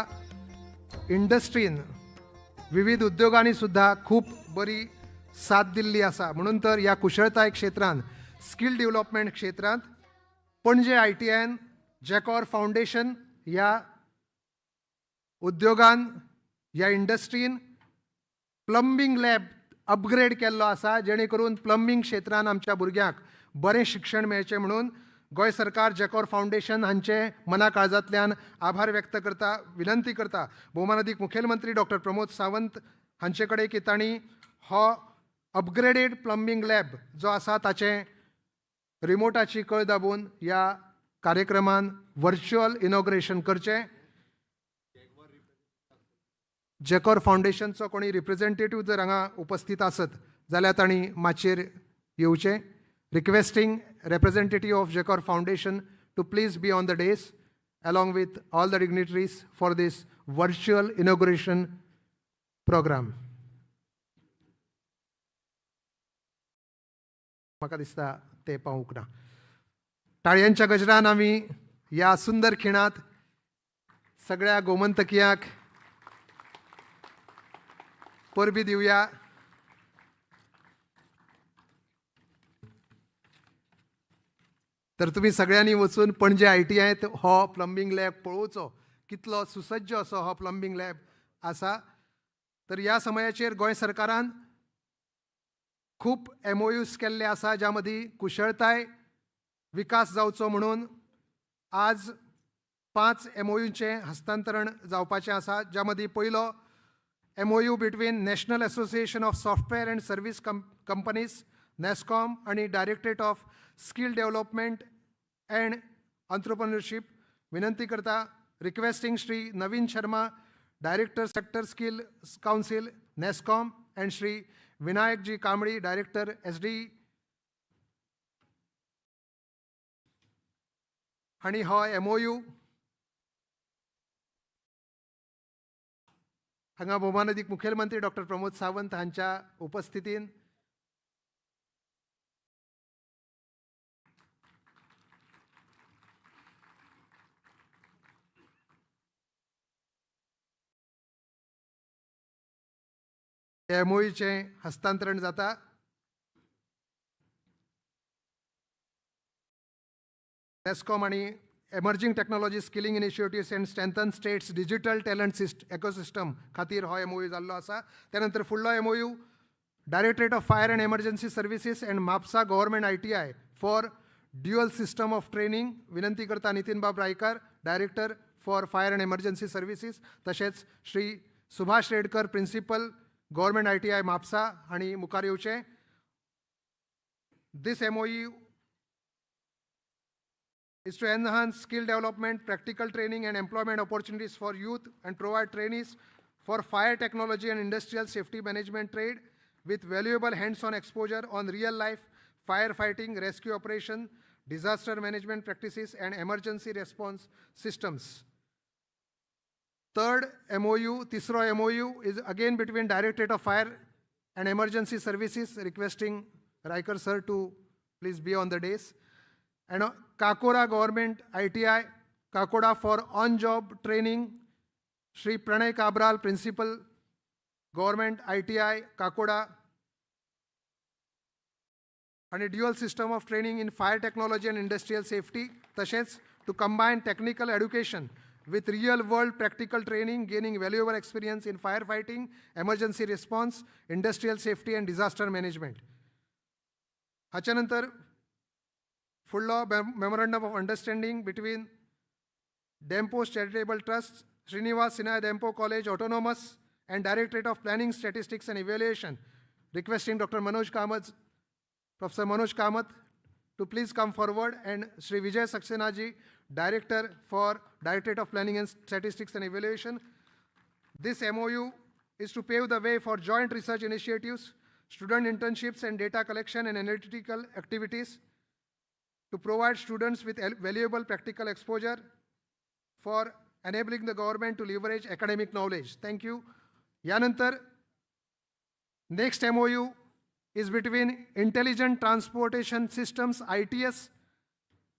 इंडस्ट्रीन विविध उद्योगांनी सुद्धा खूब बरी साथ दिल्ली आसा. म्हणून तर ह्या कुशळताय क्षेत्रांत स्कील डेव्हलपमेंट क्षेत्रांत पणजे ITN जॅकॉर फाउंडेशन ह्या उद्योगान ह्या इंडस्ट्रीन प्लंबिंग लॅब अपग्रेड केल्लो आसा, जेणे करून प्लंबिंग क्षेत्रांत आमच्या भुरग्यांक बरें शिक्षण मेळचें म्हणून गोंय सरकार जॅकॉर फावंडेशन हांचे मना काळजांतल्यान आभार व्यक्त करता, विनंती करता भोवमानाधिक मुखेलमंत्री डॉक्टर प्रमोद सावंत हांचे कडेन की तांणी हो अपग्रेडेड प्लंबींग लॅब जो आसा ताचें रिमोटाची कळ दाबून ह्या कार्यक्रमान व्हर्च्युअल इनॉग्रेशन करचें. जॅकॉर फावंडेशनचो कोणी रिप्रेझेंटेटीव जर हांगा उपस्थित आसत जाल्यार तांणी माचयेर येवचें. Requesting representative of Jacor Foundation to please be on the dais along with all the dignitaries for this virtual inauguration program. म्हाका दिसता ते पावूंक ना. टाळयांच्या गजरान आमी ह्या सुंदर खिणांत सगळ्या गोमंतकियांक परबी दिवया. तर तुम्ही सगळ्यांनी वचून पणजे ITIत हो प्लंबींग लॅब पळोवचो. कितलो सुसज्ज असो हो प्लंबींग लॅब आसा. तर ह्या समयाचेर गोंय सरकारान खूब MOUs केल्ले आसा ज्या मदीं कुशळताय विकास जावचो म्हणून आज 5 MOUचें हस्तांतरण जावपाचें आसा. ज्या मदीं पयलो MOU between National Association of Software and Service Companies NASSCOM आणि Directorate of skill development and Entrepreneurship. विनंती करता requesting Shri Naveen Sharma director sector skill council NASSCOM and Shri Vinayak G Kambli director SD आणि हो MOU हांगा भोवमानाधिक मुखेलमंत्री डॉक्टर प्रमोद सावंत हांच्या उपस्थितीन MOUचें हस्तांतरण जाता. NASSCOM आणि emerging technology skilling initiatives and strengthen state's digital talent ecosystem खातीर हो MOU जाल्लो आसा. त्यानंतर फुडलो MOU directorate of fire and emergency services and Mapusa government ITI for dual system of training. विनंती करता नितीन बाब Raikar director for fire and emergency services तशेंच Shri Subhash Redkar principal government ITI Mapusa हांणी मुखार येवचें. This MOU is to enhance skill development, practical training and employment opportunities for youth and provide trainees for fire technology and industrial safety management trade with valuable hands-on exposure on real-life firefighting, rescue operation, disaster management practices and emergency response systems. Third MOU, तीसरो MOU is again between Directorate of Fire and Emergency Services, requesting Riker sir to please be on the dais. And Kakora Government ITI, Kakoda for on-job training, Shri Pranay Kabral, Principal, Government ITI, Kakoda, and a dual system of training in fire technology and industrial safety, tashets to combine technical education with real-world practical training, gaining valuable experience in firefighting, emergency response, industrial safety and disaster management. हाच्या नंतर फुडलो memorandum of understanding between Dempo's charitable trust, Shrinivas Sinha Dempo college autonomous and Directorate of Planning, Statistics and Evaluation, requesting Dr. Manoj Kamath, Professor Manoj Kamath to please come forward, and Sri Vijay Saxena ji, Director for Directorate of Planning and Statistics and Evaluation. This MOU is to pave the way for joint research initiatives, student internships and data collection and analytical activities to provide students with valuable practical exposure for enabling the government to leverage academic knowledge. Thank you. यानंतर next MOU is between Intelligent Transportation Systems ITS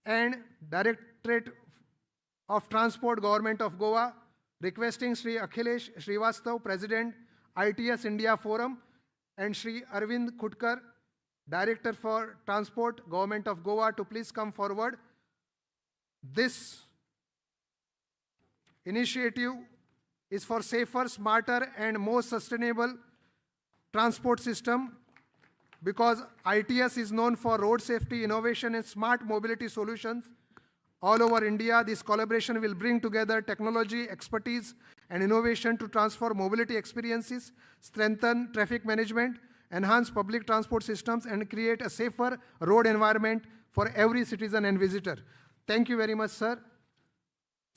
and Directorate of Transport, Government of Goa, requesting Sri Akhilesh Srivastav, President ITS India Forum, and Sri Arvind Khutkar, Director for Transport, Government of Goa, to please come forward. This initiative is for safer, smarter and more sustainable transport system because ITS is known for road safety, innovation, and smart mobility solutions. All over India, this collaboration will bring together technology, expertise, and innovation to transform mobility experiences, strengthen traffic management, enhance public transport systems, and create a safer road environment for every citizen and visitor. Thank you very much, sir.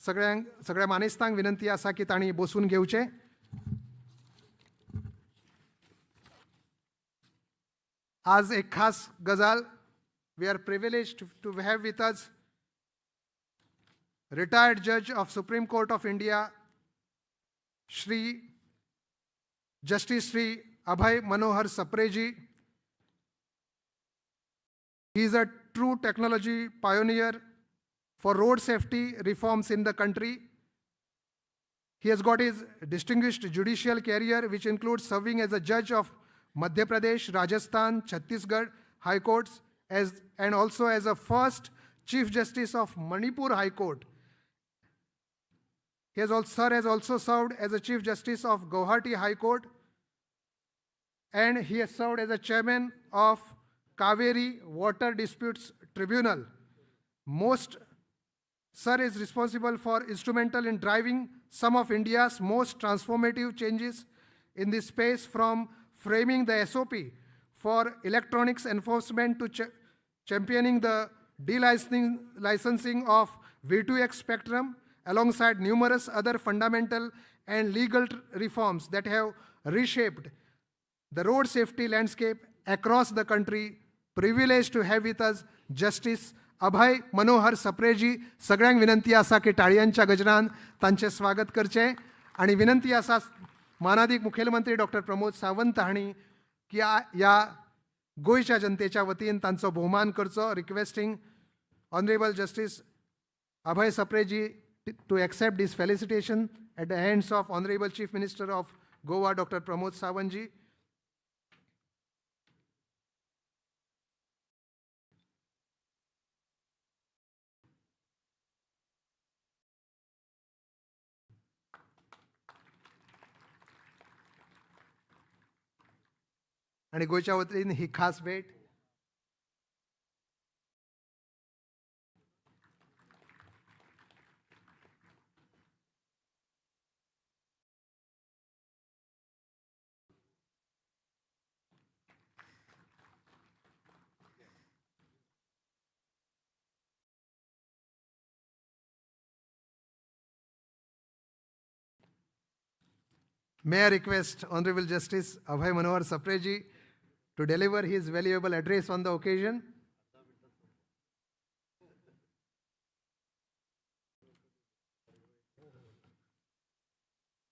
सगळ्या मानेस्तांक विनंती आसा की तांणी बसून घेवचें. आज एक खास गजाल, we are privileged to have with us retired judge of Supreme Court of India, Justice Shri Abhay Manohar Sapreji. He is a true technology pioneer for road safety reforms in the country. He has got his distinguished judicial career, which includes serving as a judge of Madhya Pradesh, Rajasthan, Chhattisgarh High Courts, and also as a first Chief Justice of Manipur High Court. He has also served as a Chief Justice of Guwahati High Court, and he has served as a chairman of Kaveri Water Disputes Tribunal. Sir is responsible for instrumental in driving some of India's most transformative changes in this space, from framing the SOP for electronics enforcement to championing the delicensing of V2X spectrum, alongside numerous other fundamental and legal reforms that have reshaped the road safety landscape across the country. Privileged to have with us Justice अभय मनोहर सप्रेजी. सगळ्यांक विनंती आसा की टाळयांच्या गजरान तांचे स्वागत करचे, आणि विनंती आसा मानाधिक मुखेलमंत्री डॉक्टर प्रमोद सावंत हांणी की या गोंयच्या जनतेच्या वतीन तांचो भोवमान करचो. रिक्वेस्टिंग ऑनरेबल जस्टिस अभय सप्रेजी to accept this felicitation at the hands of Honorable Chief Minister of Goa, Dr. Pramod Sawant ji. आणि गोयच्या वतीन ही खास भेट May I request Honorable Justice Abhay Manohar Sapreji to deliver his valuable address on the occasion.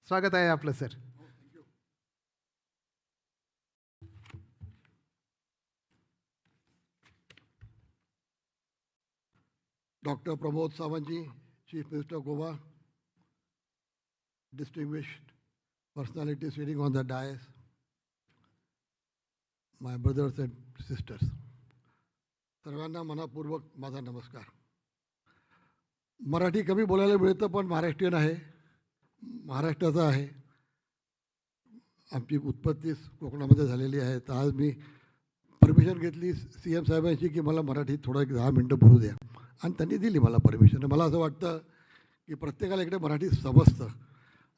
स्वागत आहे आपलं sir. Dr. Pramod Sawant, Chief Minister of Goa, distinguished personalities sitting on the dais, my brothers and sisters, सर्वांना मनापूर्वक माझा नमस्कार. मराठी कमी बोलायला मिळतं, पण महाराष्ट्रीयन आहे, महाराष्ट्राचा आहे. आमची उत्पत्तीच कोकणामध्ये झालेली आहे. तर आज मी परमिशन घेतली CM साहेबांची की मला मराठीत थोडं 10 मिनटं बोलू द्या, आणि त्यांनी दिली मला परमिशन. मला असं वाटतं की प्रत्येकाला इकडे मराठी समजतं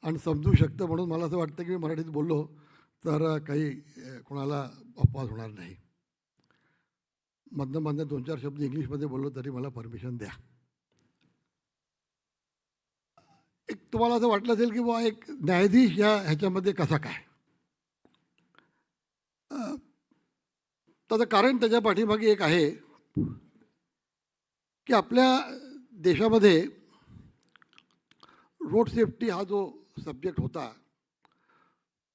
आणि समजू शकतं, म्हणून मला असं वाटतं की मी मराठीत बोललो तर काही कोणाला अपवाद होणार नाही. मधनं 2-4 शब्द इंग्लिशमध्ये बोललो तरी मला परमिशन द्या. एक तुम्हाला असं वाटलं असेल की बुवा एक न्यायाधीश या ह्याच्यामध्ये कसा काय, त्याचं कारण त्याच्या पाठीमागे एक आहे की आपल्या देशामध्ये रोड सेफ्टी हा जो सब्जेक्ट होता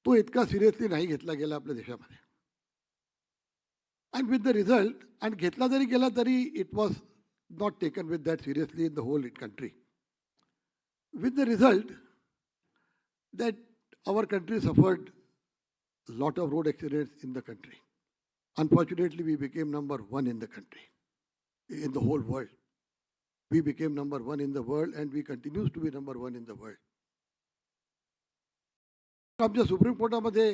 तो इतका सिरियसली नाही घेतला गेला आपल्या देशामध्ये. अँड विथ द रिझल्ट, आणि घेतला जरी गेला तरी it was not taken with that seriously in the whole country. With the result that our country suffered a lot of road accidents in the country. Unfortunately, we became number 1 in the country, in the whole world. We became number 1 in the world, and we continues to be number 1 in the world. आमच्या supreme कोर्टामध्ये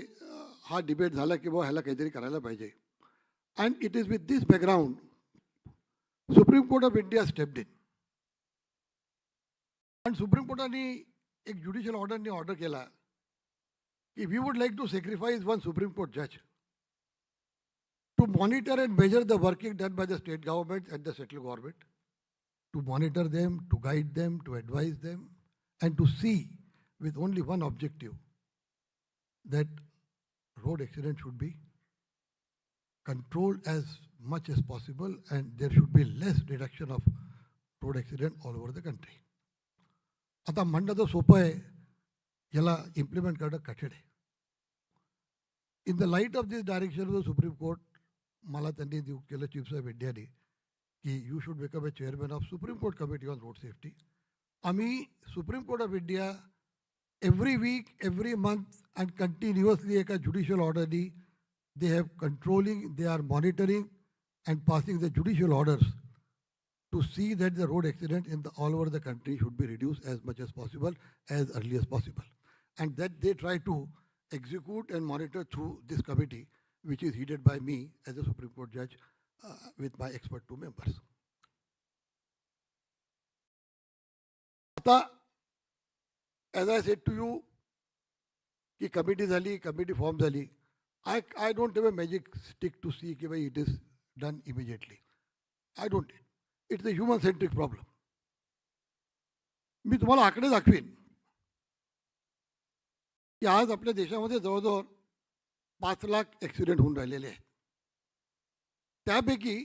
हा debate झाला की बाबा ह्याला काहीतरी करायला पाहिजे. And it is with this background, Supreme Court of India stepped in. And Supreme Courtani एक ज्युडिशियल ऑर्डरने ऑर्डर केला की we would like to sacrifice one supreme court जज to monitor and measure the working done by the state governments and the central government, to monitor them, to guide them, to advise them, and to see with only one objective, that road accidents should be controlled as much as possible and there should be less reduction of road accident all over the country. आता म्हणणं तर सोपं आहे, याला implement करणं कठीण आहे. In the light of this direction of the supreme court मला त्यांनी नियुक्त केलं चीफ ऑफ इंडियाने की you should become a chairman of supreme court committee on road safety. आम्ही supreme court of India every week every month and continuously एका judicial ऑर्डरनी they have controlling, they are monitoring and passing the judicial orders to see that the road accident in all over the country should be reduced as much as possible, as early as possible. And that they try to execute and monitor through this committee, which is headed by me as a Supreme Court judge with my expert 2 members. आता, as I said to you, की committee झाली, committee form झाली, I don't have a magic stick to see कि भाई it is done immediately. I don't. It's a human centric problem. मी तुम्हाला आकडे दाखवीन की आज आपल्या देशामध्ये जवळजवळ 5 लाख ॲक्सिडेंट होऊन राहिलेले आहेत. त्यापैकी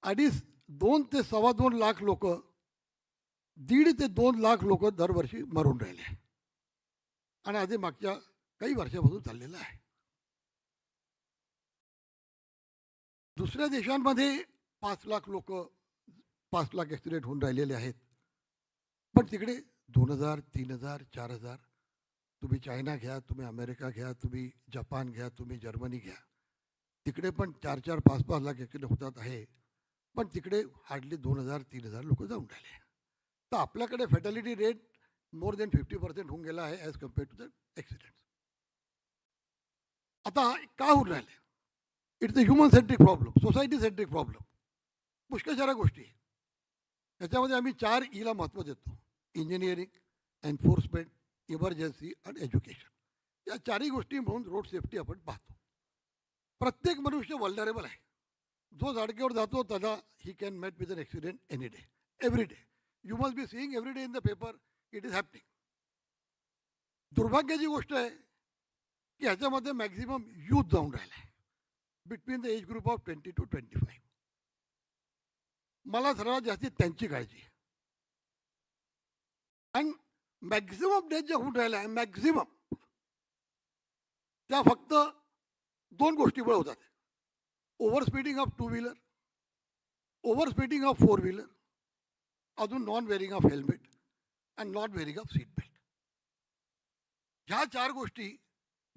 2.5 ते 2.25 लाख लोक, 1.5 ते 2 लाख लोक दरवर्षी मरून राहिले आणि आधी मागच्या काही वर्षापासून चाललेलं आहे. दुसऱ्या देशांमध्ये 5 लाख लोक, 5 लाख ॲक्सिडेंट होऊन राहिलेले आहेत. पण तिकडे 2,000, 3,000, 4,000. तुम्ही चायना घ्या, तुम्ही अमेरिका घ्या, तुम्ही जपान घ्या, तुम्ही जर्मनी घ्या, तिकडे पण 4-4, 5-5 लाख ॲक्सिडेंट होतात आहे. पण तिकडे हार्डली 2,000, 3,000 लोक जाऊन राहिले. तर आपल्याकडे फॅटॅलिटी रेट मोर दॅन 50% होऊन गेला आहे as compared to the accident. आता का होऊन राहिले? It's a human centric problem, society centric problem. पुष्कळ साऱ्या गोष्टी याच्यामध्ये आम्ही 4 ईला महत्त्व देतो: इंजिनिअरिंग, एन्फोर्समेंट, इमर्जन्सी आणि एज्युकेशन. या 4ही गोष्टी म्हणून रोड सेफ्टी आपण पाहतो. प्रत्येक मनुष्य वल्नरेबल आहे. जो जाडक्यावर जातो त्याला he can met with an accident any day, every day. You must be seeing every day in the paper it is happening. दुर्भाग्याची गोष्ट आहे की ह्याच्यामध्ये मॅक्झिमम यूथ जाऊन राहिला आहे, between the age group of 20 to 25. मला सर्वात जास्ती त्यांची काळजी आहे. आणि मॅक्झिमम डेथ ज्या होऊन राहिल्या आहे, मॅक्झिमम त्या फक्त 2 गोष्टीमुळे होतात: over speeding of 2 wheeler, over speeding of 4 wheeler, अजून non wearing of helmet and not wearing of seat belt. ह्या 4 गोष्टी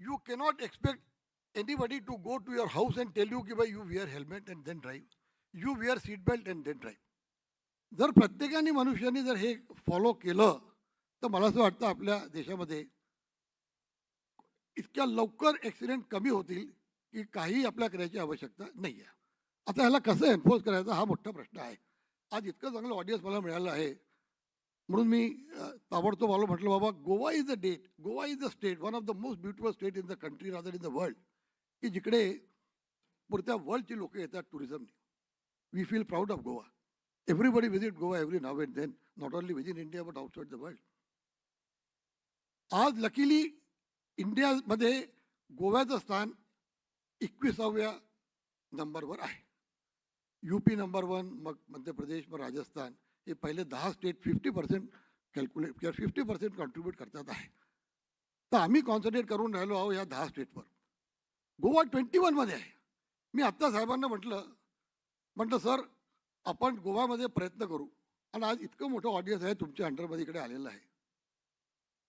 you cannot expect anybody to go to your house and tell you की by you wear helmet and then drive, you wear seat belt and then drive. जर प्रत्येकाने मनुष्याने जर हे follow केलं तर मला असं वाटतं आपल्या देशामध्ये इतक्या लवकर ॲक्सिडेंट कमी होतील की काही आपल्या करायची आवश्यकता नाही आहे. आता ह्याला कसं एन्फोर्स करायचा हा मोठा प्रश्न आहे. आज इतकं चांगलं ऑडियन्स मला मिळालं आहे म्हणून मी ताबडतोब आलो, म्हटलं बाबा Goa is the date, Goa is the state, one of the most beautiful state in the country rather in the world, की जिकडे पुरत्या वर्ल्डची लोक येतात टुरिझमने. We feel proud of Goa. Everybody visit Goa every now and then, not only within India but outside the world. आज luckily इंडियामध्ये गोव्याचं स्थान 21व्या नंबरवर आहे. UP नंबर 1, मग मध्य प्रदेश, मग राजस्थान, हे पहिले 10 स्टेट 50% कॅल्क्युलेट किंवा 50% कॉन्ट्रीब्यूट करतात आहे. तर आम्ही कॉन्सन्ट्रेट करून राहिलो आहोत ह्या 10 स्टेटवर. गोवा 21मध्ये आहे. मी आत्ता साहेबांना म्हटलं सर आपण गोवामध्ये प्रयत्न करू. आणि आज इतकं मोठं ऑडियन्स आहे तुमच्या अंडरमध्ये इकडे आलेलं आहे.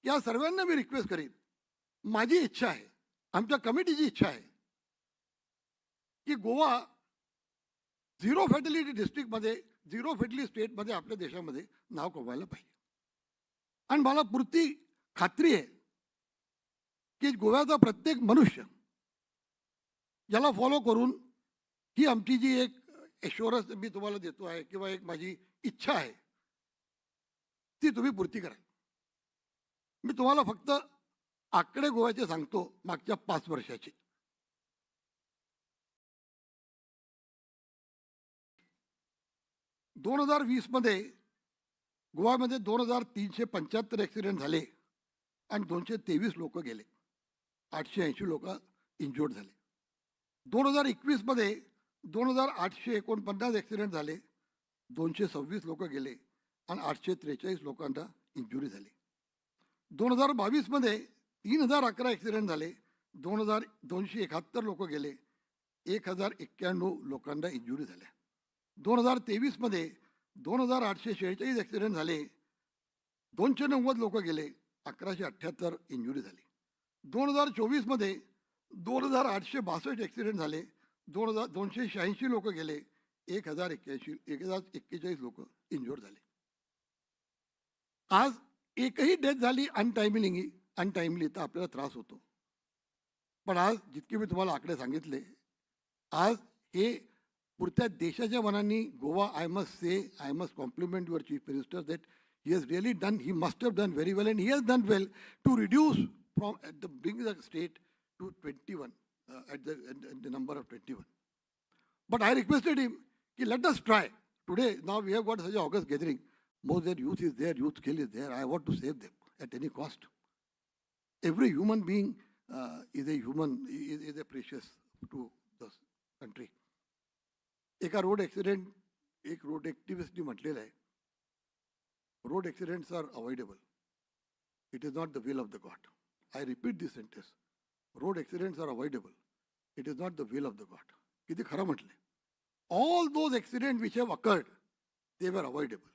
या सर्वांना मी रिक्वेस्ट करीन, माझी इच्छा आहे, आमच्या कमिटीची इच्छा आहे की गोवा 0 फॅटॅलिटी डिस्ट्रिक्टमध्ये, 0 फॅटॅलिटी स्टेटमध्ये आपल्या देशामध्ये नाव कमवायला पाहिजे. आणि मला पुरती खात्री आहे की गोव्याचा प्रत्येक मनुष्य याला फॉलो करून ही आमची जी एक एश्युरन्स मी तुम्हाला देतो आहे किंवा एक माझी इच्छा आहे ती तुम्ही पूर्ती करा. मी तुम्हाला फक्त आकडे गोव्याचे सांगतो मागच्या 5 वर्षाचे. 2020 मध्ये गोव्यामध्ये 2375 ॲक्सिडेंट झाले आणि 223 लोक गेले, 880 लोक इंज्युर्ड झाले. 2021 मध्ये 2849 ॲक्सिडेंट झाले, 226 लोक गेले आणि 843 लोकांना इंजुरी झाली. 2022 मध्ये 3011 ॲक्सिडेंट झाले, 271 लोक गेले, 1091 लोकांना इंजुरी झाल्या. 2023 मध्ये 2846 ॲक्सिडेंट झाले, 290 लोक गेले, 1178 इंजुरी झाली. 2024 मध्ये 2862 ॲक्सिडेंट झाले, 286 लोक गेले, 1041 लोक इंज्युअर झाले. आज एकही डेथ झाली अनटाइमली तर आपल्याला त्रास होतो. पण आज जितके मी तुम्हाला आकडे सांगितले, आज हे पुरत्या देशाच्या मनाने Goa, I must compliment your chief minister that he has really done, he must have done very well, and he has done well to reduce bring the state to 21, at the number of 21. But I requested him, let us try. Today, now we have got such an August gathering. Most their youth is there, youth skill is there. I want to save them at any cost. Every human being is a human, is a precious to the country. एक road accident, एक road ॲक्टिव्हिस्टनी म्हटलेलं आहे, road accidents are avoidable. It is not the will of the God. I repeat this sentence. Road accidents are avoidable. It is not the will of the God. किती खरं म्हटले. All those accidents which have occurred, they were avoidable.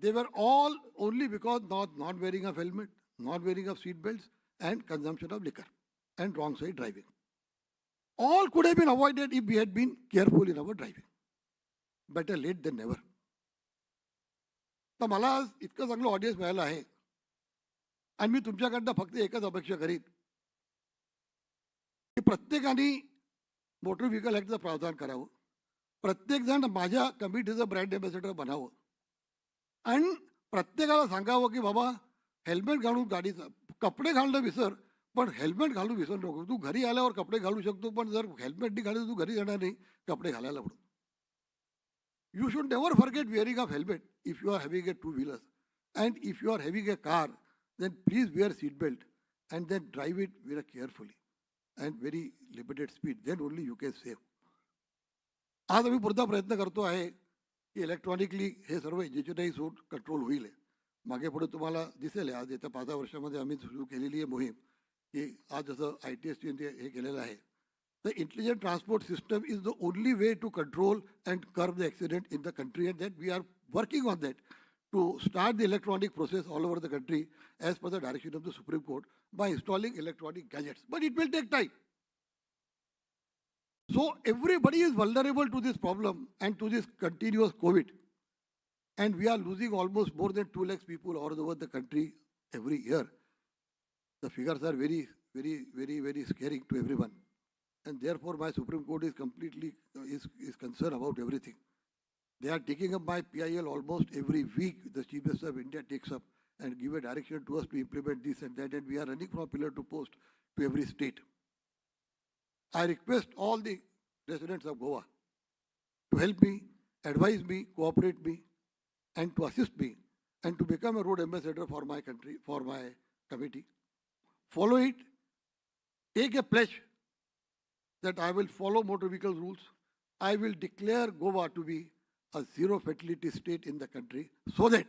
They were all only because not wearing of helmet, not wearing of seat belts, and consumption of liquor and wrong side driving. All could have been avoided if we had been careful in our driving. Better late than never. तर मला आज इतकं चांगलं audience मिळालं आहे आणि मी तुमच्याकडनं फक्त एकच अपेक्षा करीन की प्रत्येकाने मोटर व्हेकल ॲक्टचं प्रावधान करावं, प्रत्येकजण माझ्या कमिटीचं ब्रँड ॲम्बॅसेडर बनावं आणि प्रत्येकाला सांगावं की बाबा हेल्मेट घालून गाडीचं, कपडे घालणं विसर पण हेल्मेट घालून विसरू नको. तू घरी आल्यावर कपडे घालू शकतो, पण जर हेल्मेट नाही घालून तू घरी जाणार नाही, कपडे घालायला पडतो. You should never forget wearing of helmet if you are having a two-wheelers, and if you are having a car, then please wear seat belt and then drive it very carefully and very limited speed. Then only you can save. आज आम्ही पुरता प्रयत्न करतो आहे की electronically हे सर्व digitise होऊन कंट्रोल होईल. मागे पुढे तुम्हाला दिसेल आज येत्या 5 वर्षामध्ये आम्ही सुरू केलेली आहे मोहीम की आज जसं ITSC हे केलेलं आहे. The intelligent transport system is the only way to control and curb the accident in the country, and that we are working on that to start the electronic process all over the country as per the direction of the Supreme Court by installing electronic gadgets. But it will take time. So everybody is vulnerable to this problem and to this continuous COVID. And we are losing almost more than 2 lakhs people all over the country every year. The figures are very, very, very, very scary to everyone. And therefore my Supreme Court is completely is concerned about everything. They are taking up my PIL almost every week. The Chief Justice of India takes up and give a direction to us to implement this and that, and we are running from pillar to post to every state. I request all the residents of Goa to help me, advise me, cooperate me, and to assist me, and to become a road ambassador for my country, for my committee. Follow it. Take a pledge that I will follow motor vehicle rules. I will declare Goa to be a zero fatality state in the country, so that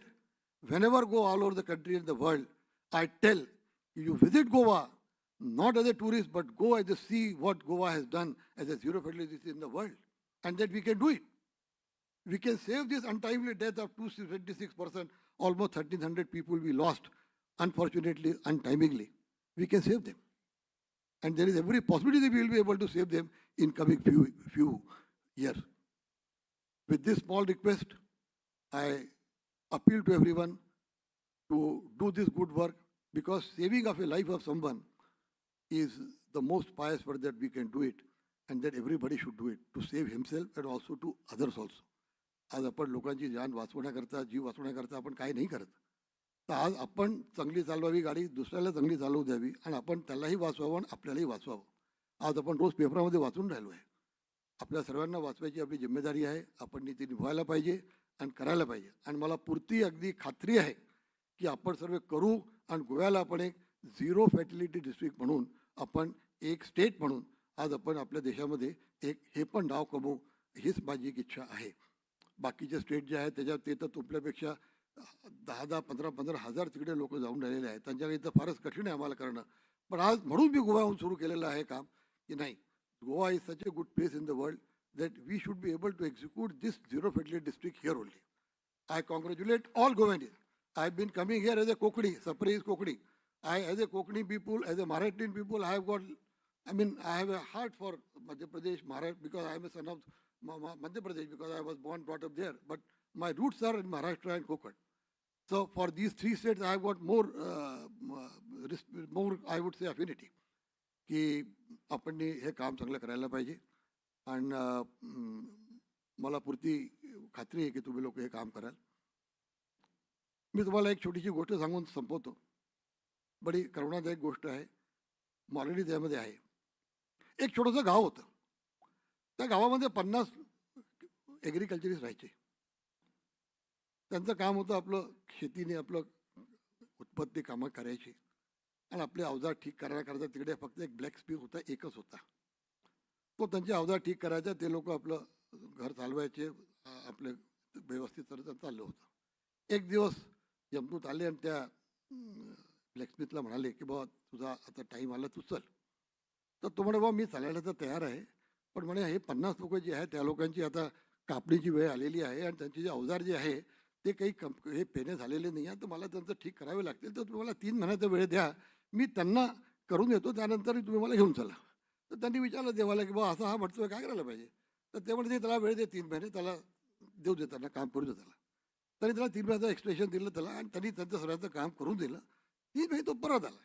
whenever go all over the country and the world, I tell you visit Goa not as a tourist, but go as to see what Goa has done as a zero fatality state in the world, and that we can do it. We can save this untimely death of 276 persons, almost 1,300 people we lost, unfortunately, untimely. We can save them. And there is every possibility that we will be able to save them in coming few years. With this small request, I appeal to everyone to do this good work, because saving of a life of someone is the most pious work that we can do it. And that everybody should do it to save himself and also to others also. आज आपण लोकांची जान वाचवण्याकरता, जीव वाचवण्याकरता आपण काही नाही करत. तर आज आपण चांगली चालवावी गाडी, दुसऱ्याला चांगली चालवू द्यावी आणि आपण त्यालाही वाचवावं आणि आपल्यालाही वाचवावं. आज आपण रोज पेपरामध्ये वाचून राहिलो आहे. आपल्या सर्वांना वाचवायची आपली जिम्मेदारी आहे. आपण ती निभवायला पाहिजे आणि करायला पाहिजे. आणि मला पुरती अगदी खात्री आहे की आपण सर्व करू आणि गोव्याला आपण एक झिरो फॅटिलिटी डिस्ट्रिक्ट म्हणून, आपण एक स्टेट म्हणून आज आपण आपल्या देशामध्ये एक हे पण नाव कमवू, हीच माझी एक इच्छा आहे. बाकीचे स्टेट जे आहेत त्याच्यात ते तर तुमच्यापेक्षा 10,000, 15,000 तिकडे लोक जाऊन राहिलेले आहेत. त्यांच्याकडे इथं फारच कठीण आहे आम्हाला करणं. पण आज म्हणून मी गोव्याहून सुरू केलेलं आहे काम की नाही, Goa is such a good place in the world that we should be able to execute this zero fatality district here only. I congratulate all Goanis. I've been coming here as a Kokani, surprise Kokani. As a Kokani people, as a Maharashtrian people, I have a heart for Madhya Pradesh, Maharashtra, because I am a son of Madhya Pradesh, because I was born, brought up there. But my roots are in Maharashtra and Konkan. So for these three states, I have got more, I would say, affinity. की आपण हे काम चांगलं करायला पाहिजे. आणि मला पुरती खात्री आहे की तुम्ही लोक हे काम कराल. मी तुम्हाला एक छोटीशी गोष्ट सांगून संपवतो. बडी करुणादायक गोष्ट आहे, ऑलरेडी त्यामध्ये आहे. एक छोटंसं गाव होतं. त्या गावामध्ये 50 ॲग्रिकल्चरिस्ट राहायचे. त्यांचं काम होतं आपलं शेतीने आपलं उत्पत्ती कामं करायची आणि आपले अवजार ठीक करण्याकरता तिकडे फक्त एक ब्लॅक स्मिथ होता, एकच होता. तो त्यांचे अवजार ठीक करायचा, ते लोक आपलं घर चालवायचे, आपले व्यवस्थित चाललं होतं. एक दिवस यमदूत आले आणि त्या ब्लॅकस्मिथला म्हणाले की बाबा तुझा आता टाईम आला, तू चल. तर तो म्हणे बाबा मी चालायला तर तयार आहे, पण म्हणे हे 50 लोक जे आहेत त्या लोकांची आता कापणीची वेळ आलेली आहे आणि त्यांचे जे अवजार जे आहे ते काही हे पेने झालेले नाही आहे, तर मला त्यांचं ठीक करावे लागतील. तर तुम्ही मला 3 महिन्याचा वेळ द्या, मी त्यांना करून देतो, त्यानंतर तुम्ही मला घेऊन चला. तर त्यांनी विचारलं देवाला की बाबा असं हा म्हणतोय, काय करायला पाहिजे. तर ते म्हणते त्याला वेळ दे 3 महिने, त्याला देऊ दे, त्यांना काम करू दे त्याला. त्यांनी त्याला 3 महिन्याचं एक्सटेन्शन दिलं त्याला आणि त्यांनी त्यांचं सगळ्यांचं काम करून दिलं. 3 महिने तो परत आला.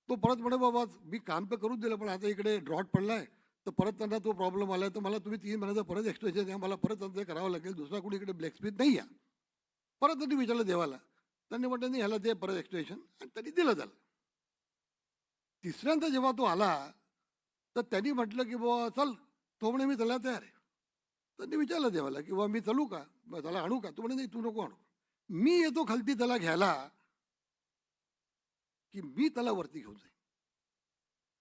तो परत म्हणे बाबा मी काम तर करून दिलं, पण आता इकडे ड्रॉट पडला आहे, तर परत त्यांना तो प्रॉब्लेम आला आहे, तर मला तुम्ही 3 महिन्याचं परत एक्सटेन्शन द्या, मला परत त्यांचं करावं लागेल, दुसरा कोणी इकडे ब्लॅकस्मिथ नाही आहे. परत त्यांनी विचारलं देवाला. त्यांनी म्हटलं नाही ह्याला दे परत एक्सटेन्शन, आणि त्यांनी दिलं त्याला. तिसऱ्यांदा जेव्हा तो आला तर त्यांनी म्हटलं की बाबा चल, तो म्हणे मी चला तयार आहे. त्यांनी विचारलं देवाला की बाबा मी चलू का, त्याला आणू का. तो म्हणे नाही तू नको आणू, मी येतो खालती त्याला घ्यायला, की मी त्याला वरती घेऊन जाईन.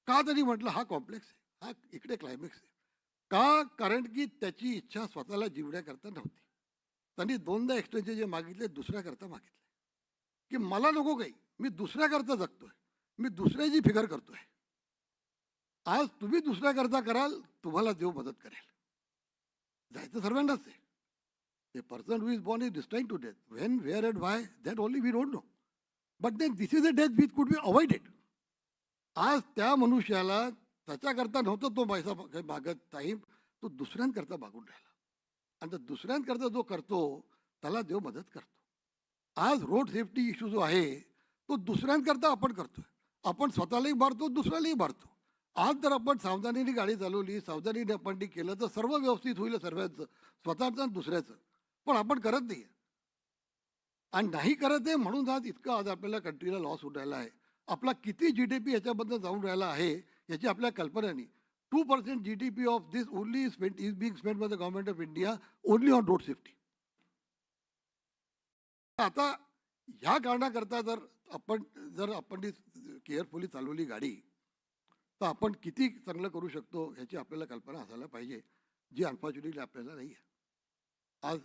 का त्यांनी म्हटलं हा कॉम्प्लेक्स आहे, हा इकडे क्लायमॅक्स आहे. का, कारण की त्याची इच्छा स्वतःला जिवण्याकरता नव्हती. त्यांनी 2दा एक्सटेन्शन जे मागितले दुसऱ्याकरता मागितले, की मला नको काही, मी दुसऱ्याकरता जगतोय, मी दुसऱ्याची फिगर करतोय. आज तुम्ही दुसऱ्याकरता कराल, तुम्हाला देव मदत करेल. जायचं सर्वांनाच आहे. A person who is born is destined to death. When, where and why, that only we don't know. But then this is a death which could be avoided. आज त्या मनुष्याला त्याच्याकरता नव्हतं तो पैसा मागत टाईम, तो दुसऱ्यांकरता मागून राहिला. आणि तर दुसऱ्यांकरता जो करतो त्याला देव मदत करतो. आज रोड सेफ्टी इश्यू जो आहे तो दुसऱ्यांकरता आपण करतोय. आपण स्वतःलाही मारतो, दुसऱ्यालाही मारतो. आज जर आपण सावधानीने गाडी चालवली, सावधानीने आपण केलं तर सर्व व्यवस्थित होईल, सर्वांचं, स्वतःचं आणि दुसऱ्याचं. पण आपण करत नाही आणि नाही करत आहे म्हणून आज इतकं आज आपल्याला कंट्रीला लॉस होऊन राहिला आहे. आपला किती GDP याच्याबद्दल जाऊन राहिला आहे याची आपल्या कल्पना नाही. 2% GDP of this only is being spend by the government of India only on road safety. आता ह्या कारणाकरता जर आपण केअरफुली चालवली गाडी तर आपण किती चांगलं करू शकतो ह्याची आपल्याला कल्पना असायला पाहिजे, जी अनफॉर्च्युनेटली आपल्याला नाही आहे. आज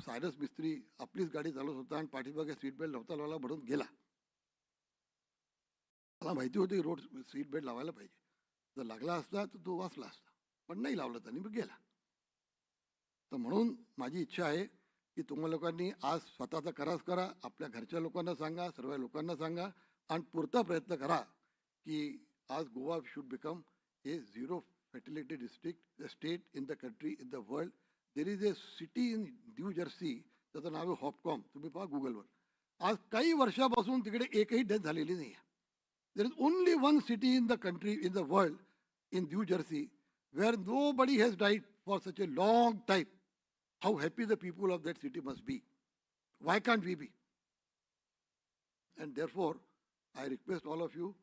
सायरस मिस्त्री आपलीच गाडी चालवत होता आणि पाठीमागे सीट बेल्ट नव्हता लावला म्हणून गेला. मला माहिती होती रोड सीट बेल्ट लावायला पाहिजे, जर लागला असता तर तो वाचला असता, पण नाही लावला त्यांनी, मग गेला. तर म्हणून माझी इच्छा आहे की तुम्हा लोकांनी आज स्वतःचा करास करा, आपल्या घरच्या लोकांना सांगा, सर्व लोकांना सांगा आणि पुरता प्रयत्न करा की आज Goa should become A zero fertility district state in the country, in the world. There is a city in new Jersey, त्याचं नाव आहे हॉपकॉम, तुम्ही पहा गुगलवर. आज काही वर्षापासून तिकडे एकही डेथ झालेली नाही आहे. There is only 1 city in the country, in the world in New Jersey, where nobody has died for such a long time. How happy the people of that city must be. Why can't we be? And therefore, I request all of you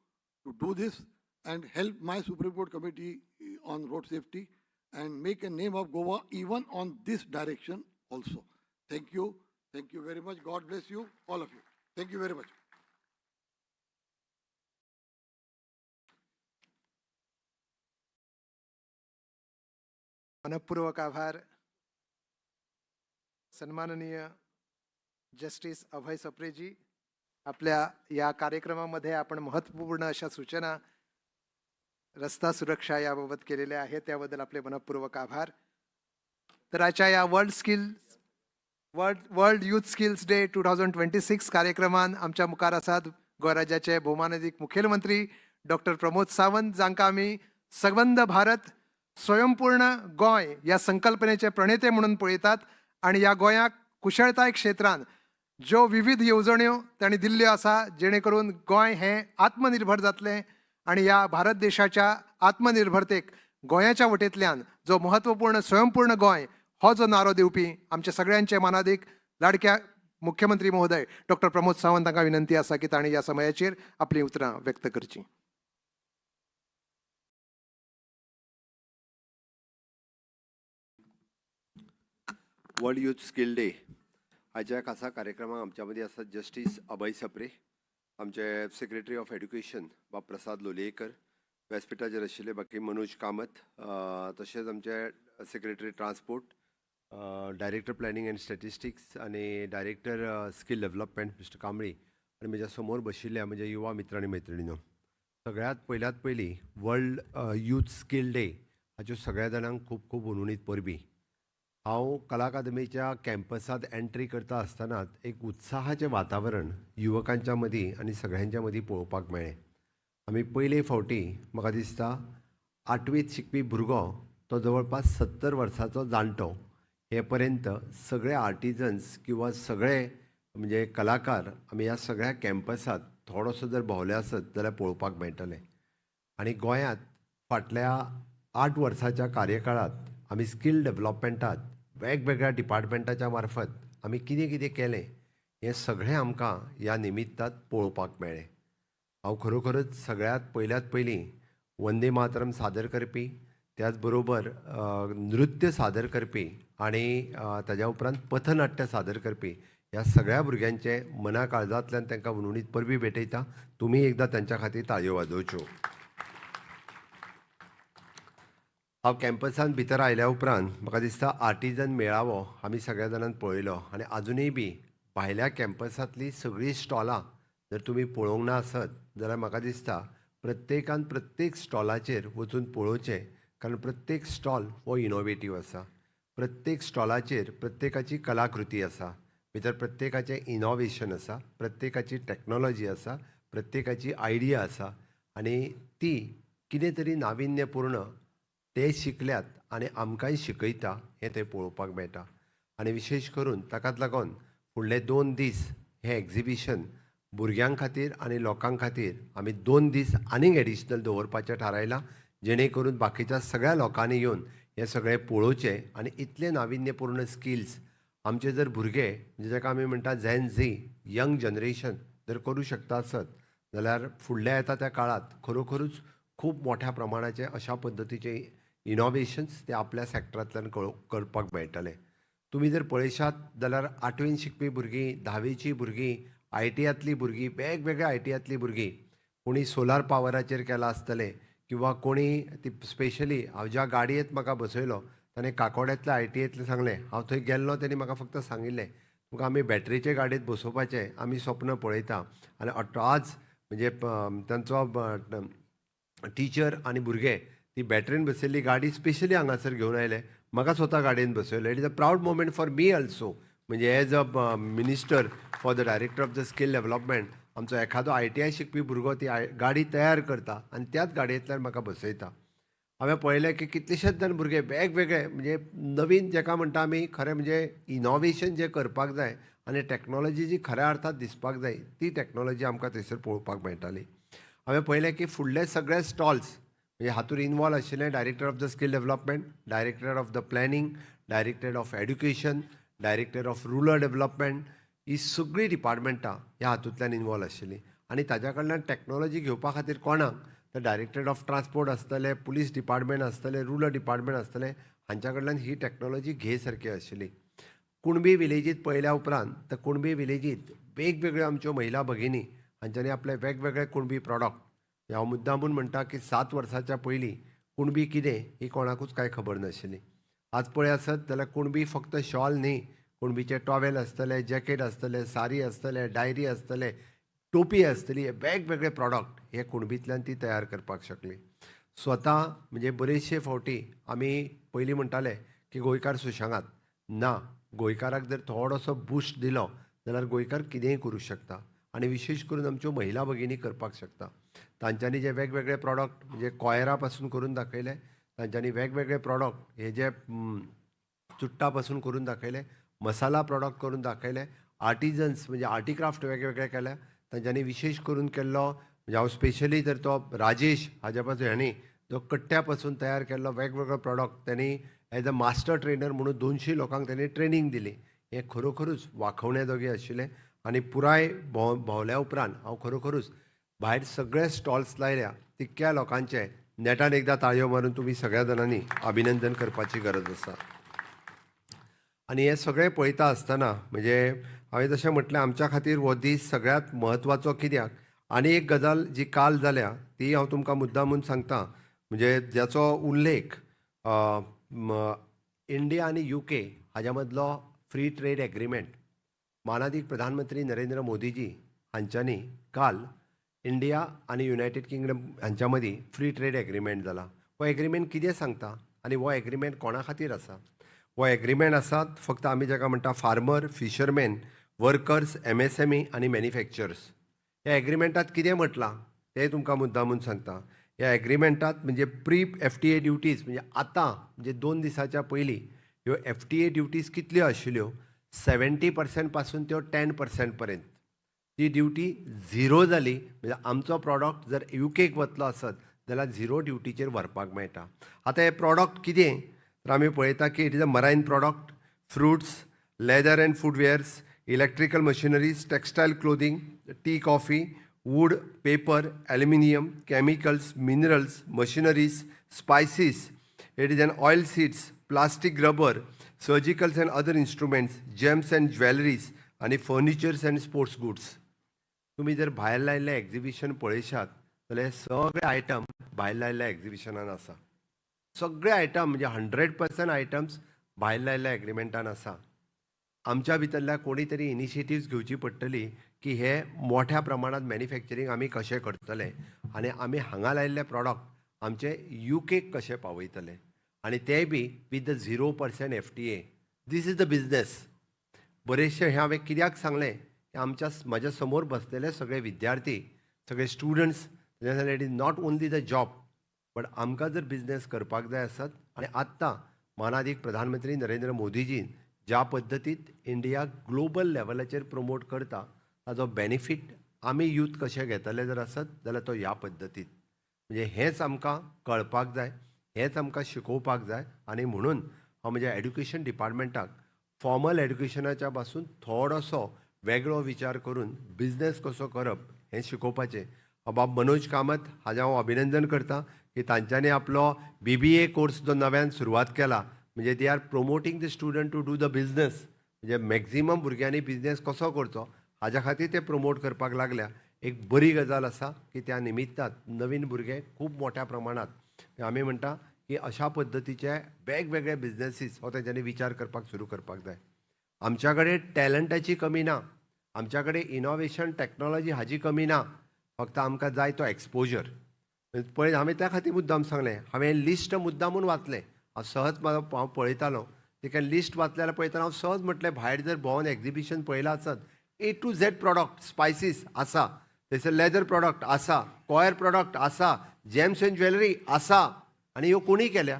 to do this and help my Supreme Court Committee on Road Safety and make a name of Goa even on this direction also. Thank you. Thank you very much. God bless you, all of you. Thank you very much. मनपूर्वक आभार. सन्माननीय justice Abhay सप्रेजी, आपल्या या कार्यक्रमामध्ये आपण महत्त्वपूर्ण अशा सूचना रस्ता सुरक्षा याबाबत केलेल्या आहेत, त्याबद्दल आपले मनपूर्वक आभार. तर आजच्या या वर्ल्ड यूथ स्किल्स डे 2026 कार्यक्रमान आमच्या मुखार आसात गोंय राज्याचे भौमानदीक मुखेलमंत्री डॉक्टर प्रमोद सावंत, जांकां आमी सबंद भारत स्वयंपूर्ण गोंय या संकल्पनेचे प्रणेते म्हणून पळयतात. आणि या गोंयाक कुशळताय क्षेत्रांत ज्यो विविध येवजण्यो तांणी दिल्ल्यो आसा, जेणे करून गोंय हें आत्मनिर्भर जातलें. आणि या भारत देशाच्या आत्मनिर्भरतेक गोंयाच्या वटेंतल्यान जो महत्वपूर्ण स्वयंपूर्ण गोंय हो जो नारो दिवपी आमच्या सगळ्यांचे मनादीक लाडक्या मुख्यमंत्री महोदय डॉक्टर प्रमोद सावंत हांकां विनंती आसा की तांणी ह्या समयाचेर आपली उतरां व्यक्त करची. वर्ल्ड यूथ स्किल डे हाच्या खासा कार्यक्रमाक आमच्या मदीं आसात जस्टीस अभय सप्रे, आमचे सेक्रेटरी ऑफ एड्युकेशन बा प्रसाद लोलयेकर, व्यासपीठाचेर आशिल्ले बाकी मनोज कामत, तशेंच आमचे secretary transport, director planning and statistics आनी director skill development mister Kambli, आनी म्हज्या समोर बशिल्ल्या म्हज्या युवा मित्र आनी मैत्रिणींनो, सगळ्यांत पयलीं वर्ल्ड यूथ स्किल डे हाच्यो सगळ्या जाणांक खूब खूब उर्मित परबीं. हांव कला अकादमीच्या कॅम्पसांत एंट्री करता आसतनाच एक उत्साहाचें वातावरण युवकांच्या मदीं आनी सगळ्यांच्या मदीं पळोवपाक मेळ्ळें. आमी पयले फावटी म्हाका दिसता 8वीत शिकपी भुरगो तो जवळपास 70 वर्सांचो जाणटो हे पर्यंत सगळे आर्टिजन्स किंवा सगळे म्हणजे कलाकार आमी ह्या सगळ्या कॅम्पसांत थोडोसो जर भोंवले आसत जाल्यार पळोवपाक मेळटले. आनी गोंयांत फाटल्या 8 वर्साच्या कार्यकाळांत आमी स्किल डेव्हलपमेंटांत वेगवेगळ्या डिपार्टमेंटाच्या मार्फत आमी कितें कितें केलें हें सगळें आमकां ह्या निमित्तांत पळोवपाक मेळ्ळें. हांव खरोखरच सगळ्यांत पयलीं वंदे मातरम सादर करपी, त्याच बरोबर नृत्य सादर करपी आनी ताज्या उपरांत पथनाट्य सादर करपी ह्या सगळ्या भुरग्यांचे मना काळजांतल्यान तांकां उणीत परबी भेटयता. तुमी एकदां तांच्या खातीर ताळयो वाजोवच्यो. हांव कॅम्पसांत भितर आयल्या उपरांत म्हाका दिसता आर्टिजन मेळावो आमी सगळ्या जाणांनी पळयलो आनी आजुनूय बी भायल्या कॅम्पसांतलीं सगळीं स्टॉलां जर तुमी पळोवंक ना आसत जाल्यार म्हाका दिसता प्रत्येकान प्रत्येक स्टॉलाचेर वचून पळोवचें, कारण प्रत्येक स्टॉल हो इनोवेटीव आसा. प्रत्येक स्टॉलाचेर प्रत्येकाची कलाकृती आसा, भितर प्रत्येकाचें इनोवेशन आसा, प्रत्येकाची टॅक्नोलॉजी आसा, प्रत्येकाची आयडिया आसा आनी ती कितें तरी नाविन्यपूर्ण ते शिकल्यात आनी आमकांय शिकयता हें थंय पळोवपाक मेळटा. आनी विशेश करून ताकाच लागून फुडले 2 दीस हें एग्जिबिशन भुरग्यां खातीर आनी लोकां खातीर आमी 2 दीस आनीक एडिशनल दवरपाचें थारायलां, जेणे करून बाकीच्या सगळ्या लोकांनी येवन हें सगळें पळोवचें आनी इतले नाविन्यपूर्ण स्किल्स आमचे जर भुरगे जेका आमी म्हणटा झेन झी यंग जनरेशन जर करूं शकता आसत जाल्यार फुडल्या येता त्या काळात खरोखरूच खूब मोठ्या प्रमाणाचे अशा पद्दतीचे इनोवेशन्स ते आपल्या सॅक्टरांतल्यान करपाक मेळटले. तुमी जर पळयशात जाल्यार 8वीन शिकपी भुरगीं, 10वीची भुरगीं, ITयांतलीं भुरगीं, वेगवेगळ्या ITयांतलीं भुरगीं, कोणी सोलार पावराचेर केलां आसतलें किंवा कोणी ती स्पेशली हांव ज्या गाडयेंत म्हाका बसयलो ताणें काकोड्यांतल्या ITयांतलें सांगलें. हांव थंय गेल्लो तेणी म्हाका फक्त सांगिल्लें तुका आमी बॅटरीचे गाडयेंत बसोवपाचें आमी स्वप्न पळयता. आनी आज म्हणजे तांचो टिचर आनी भुरगे ती बॅटरीन बसयल्ली गाडी स्पेशली हांगासर घेवन आयले, म्हाका स्वता गाडयेन बसयलो. It is a proud moment for me also, म्हणजे as a minister for the director of the skill development आमचो एखादो ITI शिकपी भुरगो ती गाडी तयार करता आनी त्याच गाडयेंतल्यान म्हाका बसयता. हांवें पळयलें की कितलेशेच जाण भुरगे वेगवेगळे म्हणजे नवीन जेका म्हणटा आमी खरें म्हणजे इनोवेशन जें करपाक जाय आनी टॅक्नोलॉजी जी खऱ्या अर्थान दिसपाक जाय ती टॅक्नोलॉजी आमकां थंयसर पळोवपाक मेळटाली. हांवें पळयलें की फुडले सगळे स्टॉल्स म्हणजे हातूंत इनवॉल्व आशिल्ले director of the skill development, director of the planning, director of education, director of rural development, ही सगळीं डिपार्टमेंटां ह्या हातूंतल्यान इनवॉल्व आशिल्लीं. आनी ताच्या कडल्यान टॅक्नॉलॉजी घेवपा खातीर कोणाक तर डायरेक्टर ऑफ ट्रान्सपोर्ट आसतले, पुलीस डिपार्टमेंट आसतले, रुरल डिपार्टमेंट आसतले, हांच्या कडल्यान ही टॅक्नॉलॉजी घे सारकी आशिल्ली. कुणबी विलेजीत पळयल्या उपरांत तर कुणबी विलेजीत वेगवेगळ्यो आमच्यो महिला भगिनी हांच्यांनी आपले वेगवेगळे कुणबी प्रॉडक्ट, हांव मुद्दामून म्हणटा की 7 वर्सांच्या पयलीं कुणबी कितें ही कोणाकूच कांय खबर नाशिल्ली. आज पळय आसत जाल्यार कुणबी फक्त शॉल न्ही, कुणबीचे टॉवेल आसतले, जॅकेट आसतले, साडी आसतले, डायरी आसतले, टोपी आसतली, हे वेगवेगळे प्रॉडक्ट हे कुणबींतल्यान ती तयार करपाक शकली. स्वता म्हणजे बरेचशे फावटी आमी पयलीं म्हणटाले की गोंयकार सुशेगाद ना, गोंयकाराक जर थोडोसो बुस्ट दिलो जाल्यार गोंयकार कितेंय करूं शकता. आनी विशेश करून आमच्यो महिला भगिनी करपाक शकता. तांच्यांनी जे वेगवेगळे प्रॉडक्ट म्हणजे कॉयरा पासून करून दाखयले, तांच्यांनी वेगवेगळे प्रॉडक्ट हे जे चुट्टा पासून करून दाखयले, मसाला प्रॉडक्ट करून दाखयले, आर्टिजन्स म्हणजे आर्टिक्राफ्ट वेगवेगळे केल्या. तांच्यांनी विशेष करून केल्लो म्हणजे हांव स्पेशली तर तो राजेश हाज्या पासून ह्यांनी जो कट्ट्या पासून तयार केल्लो वेगवेगळो प्रॉडक्ट त्यांनी एज अ मास्टर ट्रेनर म्हणून 200 लोकांक त्यांनी ट्रेनिंग दिली. हे खरोखरूच वाखवण्याजोगे आशिल्लें. आनी पुराय भोंवल्या उपरांत हांव खरोखरूच भायर सगळे स्टॉल्स लायल्या तितक्या लोकांचे नेटान एकदां ताळयो मारून तुमी सगळ्या जाणांनी अभिनंदन करपाची गरज आसा. आनी हे सगळें पळयता आसतना म्हणजे हांवें जशें म्हटलें आमच्या खातीर हो दीस सगळ्यांत म्हत्वाचो कित्याक. आनी एक गजाल जी काल जाल्या ती हांव तुमकां मुद्दामून सांगता म्हणजे ज्याचो उल्लेख इंडिया आनी UK हाज्या मदलो फ्री ट्रेड एग्रीमेंट मानादीक प्रधानमंत्री नरेंद्र मोदीजी हांच्यांनी काल इंडिया आनी युनायटेड किंगडम हांच्या मदीं फ्री ट्रेड एग्रीमेंट जाला. हो एग्रीमेंट कितें सांगता आनी हो एग्रीमेंट कोणा खातीर आसा? हो एग्रीमेंट आसात फक्त आमी जाका म्हणटा फार्मर, फिशरमॅन, वर्कर्स, MSME आनी मॅन्युफॅक्चरर्स. ह्या एग्रीमेंटांत कितें म्हटलां तें तुमकां मुद्दामून सांगता. ह्या एग्रीमेंटांत म्हणजे प्री FTA ड्युटीज म्हणजे आतां म्हणजे 2 दिसाच्या पयलीं ह्यो FTA ड्युटीज कितल्यो आशिल्ल्यो 70% पासून त्यो 10% पर्यंत. ती ड्युटी 0 जाली म्हणजे आमचो प्रॉडक्ट जर UKक वतलो आसत जाल्यार 0 ड्युटीचेर व्हरपाक मेळटा. आतां हे प्रॉडक्ट कितें तर आमी पळयता की it is a marine product, fruits, leather and footwears, electrical machineries, textile clothing, tea coffee, wood, paper, aluminium, chemicals, minerals, machineries, spices, it is an oil seeds, plastic rubber, surgicals and other instruments, gems and jewelleries आनी furnitures and sports goods. तुमी जर भायर लायिल्लें exhibition पळयशात जाल्यार सगळे item भायर लायिल्ल्या एग्जिबिशनान आसा. सगळे item म्हणजे 100% आयटम्स भायर लायिल्ल्या एग्रीमेंटान आसा. आमच्या भितरल्या कोणी तरी इनिशिएटिव्स घेवची पडटली की हे मोठ्या प्रमाणात मॅन्युफॅक्चरींग आमी कशें करतले आनी आमी हांगा लायिल्ले प्रॉडक्ट आमचे UKक कशें पावयतले आनी ते बी with the 0% FTA. This is the business. बरेचशे हे हांवें कित्याक सांगलें की म्हाज्या समोर बसलेले सगळे विद्यार्थी, सगळे स्टुडंट्स जाल्यार it is not only the job but आमकां जर बिझनेस करपाक जाय आसत आनी आत्तां मानादीक प्रधानमंत्री नरेंद्र मोदीजीन ज्या पद्दतीत इंडिया ग्लोबल लेवलाचेर प्रमोट करता ताजो बेनिफीट आमी यूथ कशें घेतले जर आसत जाल्यार तो ह्या पद्दतीत. म्हणजे हेंच आमकां कळपाक जाय, हेंच आमकां शिकोवपाक जाय. आनी म्हणून हांव म्हज्या एड्युकेशन डिपार्टमेंटाक फॉर्मल एड्युकेशनाच्या पासून थोडोसो वेगळो विचार करून बिझनेस कसो करप हें शिकोवपाचें. बाब मनोज कामत हाजें हांव अभिनंदन करतां की तांच्यांनी आपलो BBA कोर्स जो नव्यान सुरवात केला म्हणजे they are promoting the student to do the business. म्हणजे मॅक्झिमम भुरग्यांनी बिझनेस कसो करचो हाज्या खातीर ते प्रमोट करपाक लागल्या. एक बरी गजाल आसा की त्या निमित्तान नवीन भुरगे खूब मोठ्या प्रमाणात आमी म्हणटा की अशा पद्दतीचे वेगवेगळे बिझनेसीस हो तेंच्यांनी विचार करपाक सुरू करपाक जाय. आमच्या कडेन टॅलंटाची कमी ना, आमच्या कडेन इनोवेशन टॅक्नॉलॉजी हाजी कमी ना, फक्त आमकां जाय तो एक्सपोजर. पळय हांवें त्या खातीर मुद्दाम सांगलें, हांवें लिस्ट मुद्दामून वाचलें. हांव सहज हांव पळयतालो तेका लिस्ट वाचल्यार पळयतना हांव सहज म्हटलें भायर जर भोंवन एग्जिबिशन पळयलां आसत A to Z product, spices आसा, थंयसर लेदर प्रॉडक्ट आसा, कॉयर प्रॉडक्ट आसा, जेम्स एंड ज्वेलरी आसा. आनी ह्यो कोणी केल्या?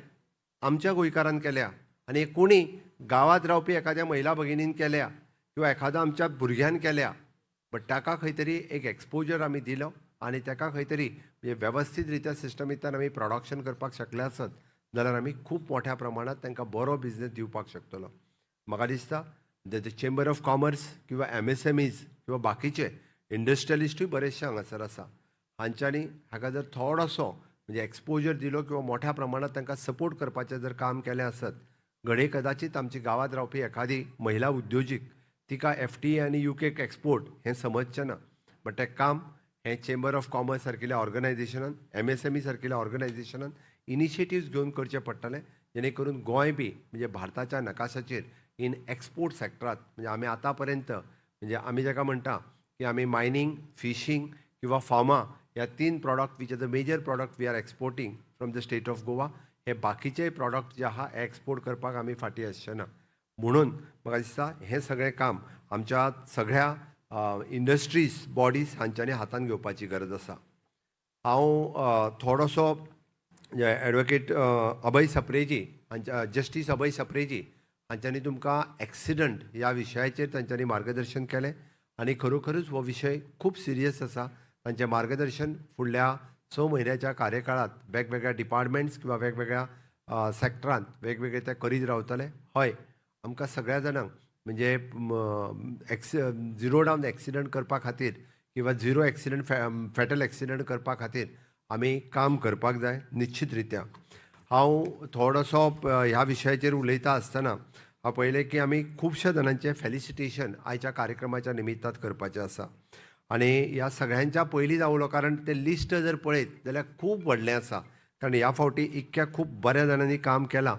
आमच्या गोंयकारान केल्या. आनी हे कोणी गांवांत रावपी एखाद्या महिला भगिनीन केल्या किंवा एखाद्या आमच्या भुरग्यान केल्या. बट ताका खंय तरी एक एक्सपोजर आमी दिलो आनी ताका खंय तरी म्हणजे वेवस्थीत रित्या सिस्टमितान आमी प्रोडक्शन करपाक शकले आसत जाल्यार आमी खूब मोठ्या प्रमाणात तांकां बरो बिझनेस दिवपाक शकतलो. म्हाका दिसता द चेंबर ऑफ कॉमर्स किंवा MSMEs किंवा बाकीचे इंडस्ट्रियलिस्टूय बरेचशे हांगासर आसा. हांच्यांनी हाका जर थोडोसो म्हणजे एक्सपोजर दिलो किंवा मोठ्या प्रमाणात तांकां सपोर्ट करपाचें जर काम केलें आसत, घडये कदाचित आमची गांवांत रावपी एखादी महिला उद्योजीक तिका FTA आनी UK एक्सपोर्ट हें समजचें ना, बट तें काम हें चेंबर ऑफ कॉमर्स सारकिल्या ऑर्गनायझेशनान, MSME सारकिल्या ऑर्गनायझेशनान इनिशिएटिव्ज घेवन करचें पडटलें, जेणे करून गोंय बी म्हणजे भारताच्या नकाशाचेर इन एक्सपोर्ट सेक्टरांत म्हणजे आमी आतां पर्यंत म्हणजे आमी जाका म्हणटा की आमी मायनींग, फिशींग किंवा फार्मा ह्या 3 product which are the major product we are exporting from the state of Goa. हे बाकीचे प्रॉडक्ट जे आहा एक्सपोर्ट करपाक आमी फाटीं आसचे ना. म्हणून म्हाका दिसता हें सगळें काम आमच्या सगळ्या इंडस्ट्रीज बॉडीज हांच्यांनी हातान घेवपाची गरज आसा. हांव थोडोसो एडवोकेट अभय सप्रेजी हांच्या जस्टीस अभय सप्रेजी हांच्यांनी तुमकां एक्सिडंट ह्या विशयाचेर तांच्यांनी मार्गदर्शन केलें आनी खरोखरूच हो विशय खूब सिरियस आसा. तांचें मार्गदर्शन फुडल्या 6 म्हयन्याच्या कार्यकाळांत वेगवेगळ्या डिपार्टमेंट्स किंवा वेगवेगळ्या सेक्टरांत वेगवेगळे ते करीत रावतले. हय, आमकां सगळ्या जाणांक म्हणजे झिरो डावन एक्सिडंट करपा खातीर किंवा झिरो एक्सिडंट फॅटल एक्सिडंट करपा खातीर आमी काम करपाक जाय निश्चित रित्या. हांव थोडोसो ह्या विशयाचेर उलयता आसतना हांव पळयलें की आमी खुबश्या जाणांचें फेलिसिटेशन आयच्या कार्यक्रमाच्या निमित्तान करपाचें आसा आनी ह्या सगळ्यांच्या पयलीं जावलो, कारण तें लिस्ट जर पळयत जाल्यार खूब व्हडलें आसा. कारण ह्या फावटी इतक्या खूब बऱ्या जाणांनी काम केलां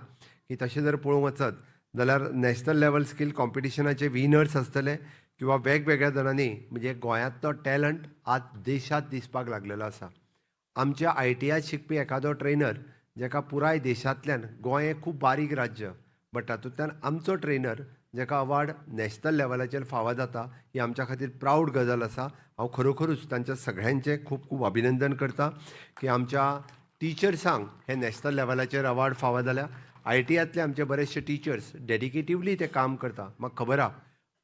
की तशें जर पळोवंक वचत जाल्यार नॅशनल लेवल स्कील कॉम्पिटिशनाचे विनर्स आसतले किंवा वेगवेगळ्या जाणांनी म्हणजे गोंयांतलो टॅलंट आज देशांत दिसपाक लागलेलो आसा. आमच्या ITआयत शिकपी एखादो ट्रेनर जाका पुराय देशांतल्यान गोंय हें खूब बारीक राज्य, बट तातूंतल्यान आमचो ट्रेनर जाका अवॉर्ड नॅशनल लेवलाचेर फावो जाता ही आमच्या खातीर प्रावड गजाल आसा. हांव खरोखरूच तांच्या सगळ्यांचें खूब खूब अभिनंदन करता की आमच्या टिचर्सांक हे नॅशनल लेवलाचेर अवॉर्ड फावो जाल्या. ITआयतले आमचे बरेचशे टिचर्स डेडिकेटिवली ते काम करता. म्हाका खबर आहा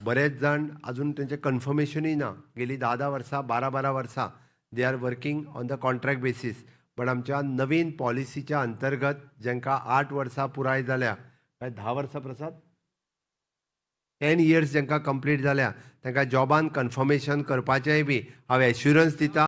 बरेच जाण अजून तेंचें कन्फर्मेशनूय ना, गेलीं 10 वर्सां 12 वर्सां they are working on the contract basis. But आमच्या नवीन पॉलिसीच्या अंतर्गत जांकां 8 वर्सां पुराय जाल्या काय 10 वर्सां प्रसाद 10 इयर्स जांकां कंप्लीट जाल्या तांकां जॉबान कन्फर्मेशन करपाचेंय बी हांव एश्युरन्स दिता.